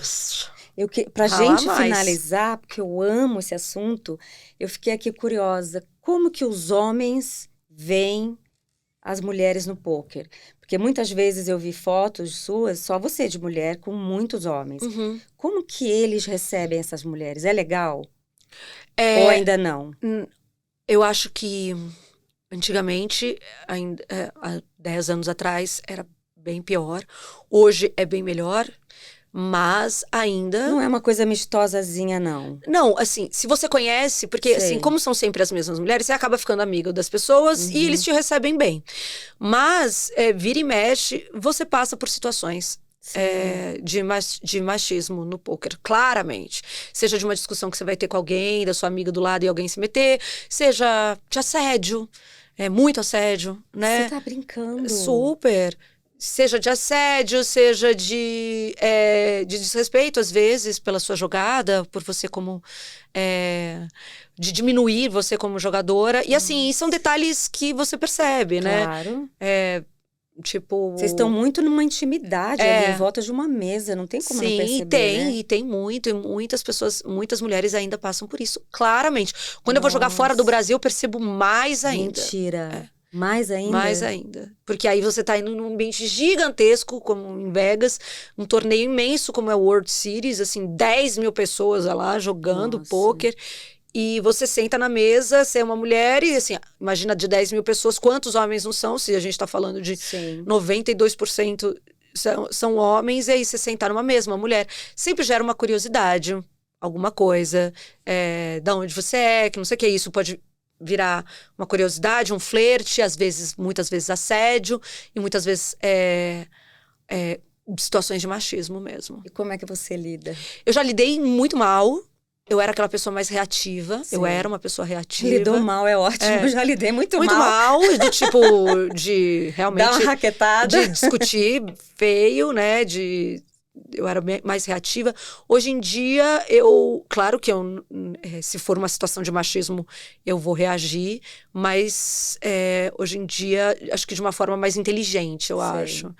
Pra gente finalizar, porque eu amo esse assunto, eu fiquei aqui curiosa. Como que os homens veem as mulheres no pôquer? Porque muitas vezes eu vi fotos suas, só você de mulher, com muitos homens. Uhum. Como que eles recebem essas mulheres? É legal? Ou ainda não? Eu acho que antigamente, há 10 anos atrás, era bem pior. Hoje é bem melhor, mas ainda... Não é uma coisa amistosazinha, não. Não, assim, se você conhece, porque assim, como são sempre as mesmas mulheres, você acaba ficando amigo das pessoas e eles te recebem bem. Mas, vira e mexe, você passa por situações de machismo no pôquer, claramente. Seja de uma discussão que você vai ter com alguém, da sua amiga do lado e alguém se meter, seja de assédio, muito assédio, né? Você tá brincando. Super. Seja de assédio, seja de desrespeito, às vezes, pela sua jogada, por você como... de diminuir você como jogadora. E assim, são detalhes que você percebe, né? Claro. Tipo... Vocês estão muito numa intimidade ali, em volta de uma mesa, não tem como não perceber, e tem muito, e muitas pessoas, muitas mulheres ainda passam por isso, claramente. Quando eu vou jogar fora do Brasil, eu percebo mais ainda. Mentira. Mais ainda? Mais ainda. Porque aí você tá indo num ambiente gigantesco, como em Vegas, um torneio imenso como é o World Series, assim, 10 mil pessoas lá jogando pôquer. E você senta na mesa, você é uma mulher e, assim, imagina de 10 mil pessoas, quantos homens não são? Se a gente tá falando de Sim. 92% são homens, e aí você sentar numa mesa, uma mulher. Sempre gera uma curiosidade, alguma coisa. Da onde você é, que não sei o que. Isso pode virar uma curiosidade, um flerte, muitas vezes assédio, e muitas vezes situações de machismo mesmo. E como é que você lida? Eu já lidei muito mal. Eu era aquela pessoa mais reativa. Sim. Eu era uma pessoa reativa. Lidou mal, é ótimo. Eu já lidei muito mal. Muito mal, do tipo, de realmente... Dar uma raquetada. De discutir feio, né? Eu era mais reativa. Hoje em dia, claro que se for uma situação de machismo, eu vou reagir. Mas hoje em dia, acho que de uma forma mais inteligente, eu acho.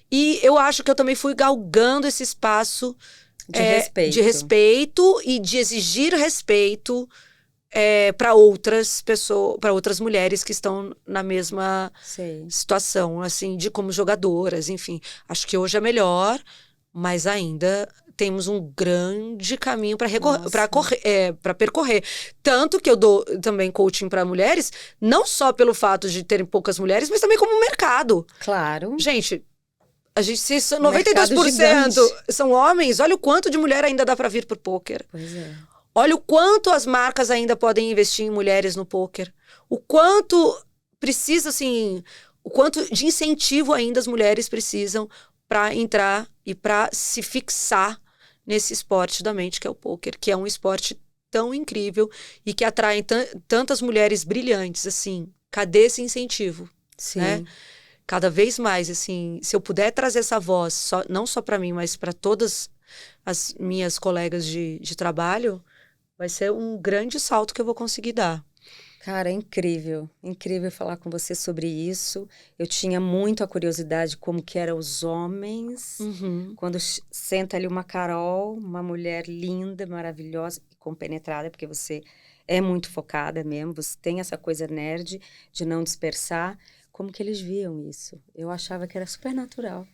E eu acho que eu também fui galgando esse espaço... de respeito e de exigir respeito para outras pessoas, para outras mulheres que estão na mesma situação, assim, de como jogadoras, enfim. Acho que hoje é melhor, mas ainda temos um grande caminho para percorrer. Tanto que eu dou também coaching para mulheres, não só pelo fato de terem poucas mulheres, mas também como mercado. Claro. Gente, se 92% são homens, olha o quanto de mulher ainda dá para vir pro pôquer. Pois é. Olha o quanto as marcas ainda podem investir em mulheres no pôquer. O quanto precisa, assim, o quanto de incentivo ainda as mulheres precisam para entrar e para se fixar nesse esporte da mente que é o pôquer, que é um esporte tão incrível e que atrai tantas mulheres brilhantes, assim. Cadê esse incentivo? Sim. Né? Cada vez mais, assim, se eu puder trazer essa voz, não só para mim, mas para todas as minhas colegas de trabalho, vai ser um grande salto que eu vou conseguir dar. Cara, é incrível. Incrível falar com você sobre isso. Eu tinha muito a curiosidade como que eram os homens. Quando senta ali uma Carol, uma mulher linda, maravilhosa e compenetrada, porque você é muito focada mesmo, você tem essa coisa nerd de não dispersar. Como que eles viam isso? Eu achava que era super natural.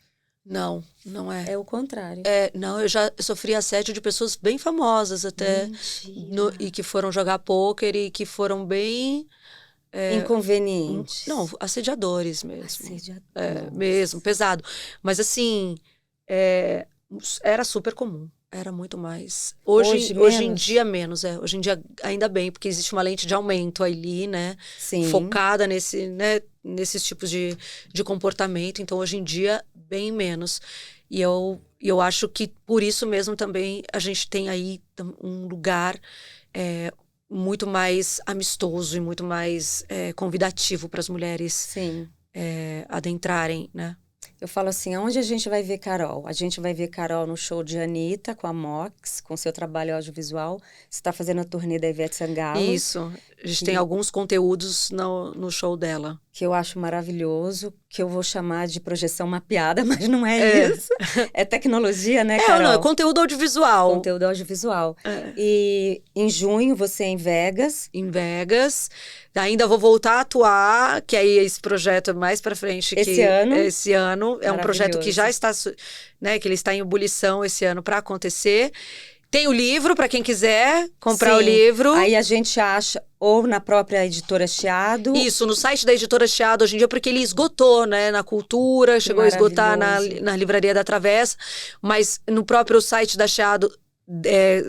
Não, não é. É o contrário. Não, eu já sofri assédio de pessoas bem famosas até. E que foram jogar pôquer e que foram bem... inconvenientes. Não, assediadores mesmo. Assediadores. Mesmo, pesado. Mas assim, era super comum. Era muito mais. Hoje em dia, menos. Hoje em dia, ainda bem, porque existe uma lente de aumento ali, né? Sim. Focada nesses tipos de comportamento. Então, hoje em dia, bem menos. E eu acho que, por isso mesmo, também, a gente tem aí um lugar muito mais amistoso e muito mais convidativo para as mulheres adentrarem, né? Eu falo assim, aonde a gente vai ver Carol? A gente vai ver Carol no show de Anitta, com a Mox, com seu trabalho audiovisual. Você está fazendo a turnê da Ivete Sangalo. Isso. A gente tem alguns conteúdos no show dela. Que eu acho maravilhoso, que eu vou chamar de projeção mapeada, mas não é isso. É tecnologia, né, Carol? Não, é conteúdo audiovisual. Conteúdo audiovisual. E em junho você é em Vegas. Em Vegas. Ainda vou voltar a atuar, que aí esse projeto é mais pra frente. Esse ano. É um projeto que já está, né, que ele está em ebulição esse ano para acontecer. Tem o livro, para quem quiser comprar o livro. Aí a gente acha ou na própria editora Chiado. Isso, no site da editora Chiado hoje em dia, porque ele esgotou, né? Na Cultura, chegou a esgotar na Livraria da Travessa. Mas no próprio site da Chiado,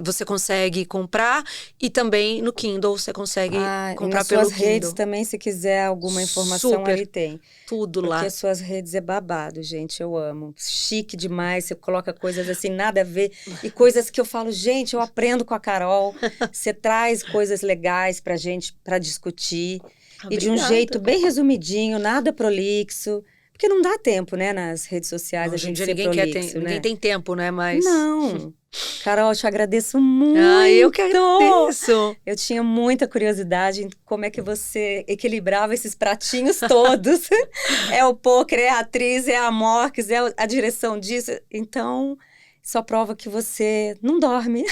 você consegue comprar. E também no Kindle, você consegue comprar pelo Kindle. Nas suas redes também, se quiser alguma informação, ali tem. Tudo lá. Porque as suas redes é babado, gente, eu amo. Chique demais, você coloca coisas assim, nada a ver. E coisas que eu falo, gente, eu aprendo com a Carol. Você traz coisas legais pra gente, pra discutir. Obrigada. E de um jeito bem resumidinho, nada prolixo. Porque não dá tempo, né, nas redes sociais, a gente ser prolixo, né? Ninguém tem tempo, né, mas... Não. Carol, eu te agradeço muito. Eu que agradeço. Eu tinha muita curiosidade em como é que você equilibrava esses pratinhos todos. É o pôquer, é a atriz, é a Mox, é a direção disso. Então, só prova que você não dorme.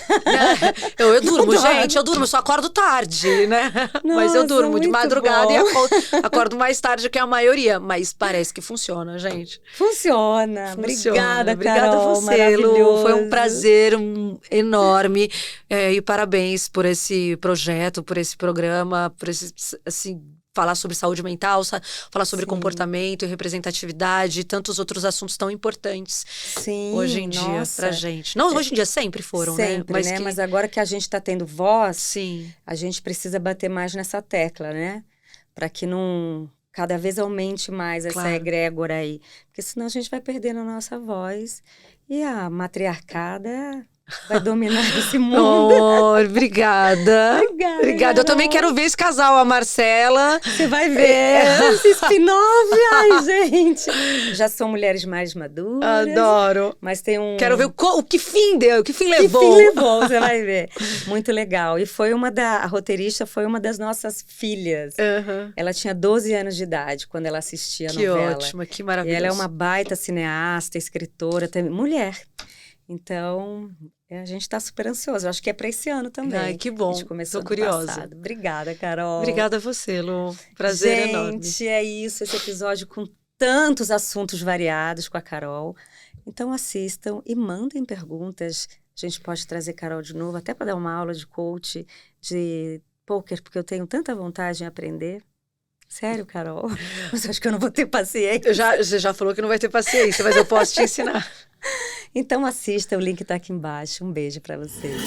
Eu durmo, Não dorme. gente, eu durmo, só acordo tarde, né? Mas eu Nossa, durmo de muito madrugada bom. e acordo mais tarde que a maioria. Mas parece que funciona, gente. Funciona. Obrigada, Obrigada Carol. a você, Lu. Maravilhoso. Foi um prazer enorme. E parabéns por esse projeto, por esse programa, por esse, assim, falar sobre saúde mental, falar sobre Sim. comportamento e representatividade e tantos outros assuntos tão importantes Sim, hoje em dia nossa. pra gente. Não, hoje em dia sempre foram, Sempre, né? né? Mas agora que a gente está tendo voz, Sim. a gente precisa bater mais nessa tecla, né? Para que não cada vez aumente mais essa Claro. egrégora aí. Porque senão a gente vai perdendo a nossa voz e a matriarcada vai dominar esse mundo. Oh, obrigada. Obrigada. Eu também Carol. quero ver esse casal, a Marcela. Você vai ver esse spin-off. Ai, gente. Já são mulheres mais maduras. Adoro. Mas tem um... Quero ver o que fim deu, o que fim Que levou. fim levou, você vai ver. Muito legal. E foi a roteirista foi uma das nossas filhas. Uhum. Ela tinha 12 anos de idade quando ela assistia a Que novela. ótima, que E maravilhoso. ela é uma baita cineasta, escritora, também, mulher. Então, a gente está super ansiosa. Eu acho que é para esse ano também. Ai, que bom. A gente começou Tô ano curiosa. passado. Obrigada, Carol. Obrigada a você, Lu. Prazer enorme. Gente, é isso. Esse episódio com tantos assuntos variados com a Carol. Então, assistam e mandem perguntas. A gente pode trazer Carol de novo, até para dar uma aula de coach, de poker, porque eu tenho tanta vontade em aprender. Sério, Carol? Mas acho que eu não vou ter paciência. Você já falou que não vai ter paciência, mas eu posso te ensinar. Então assista, o link está aqui embaixo. Um beijo para vocês.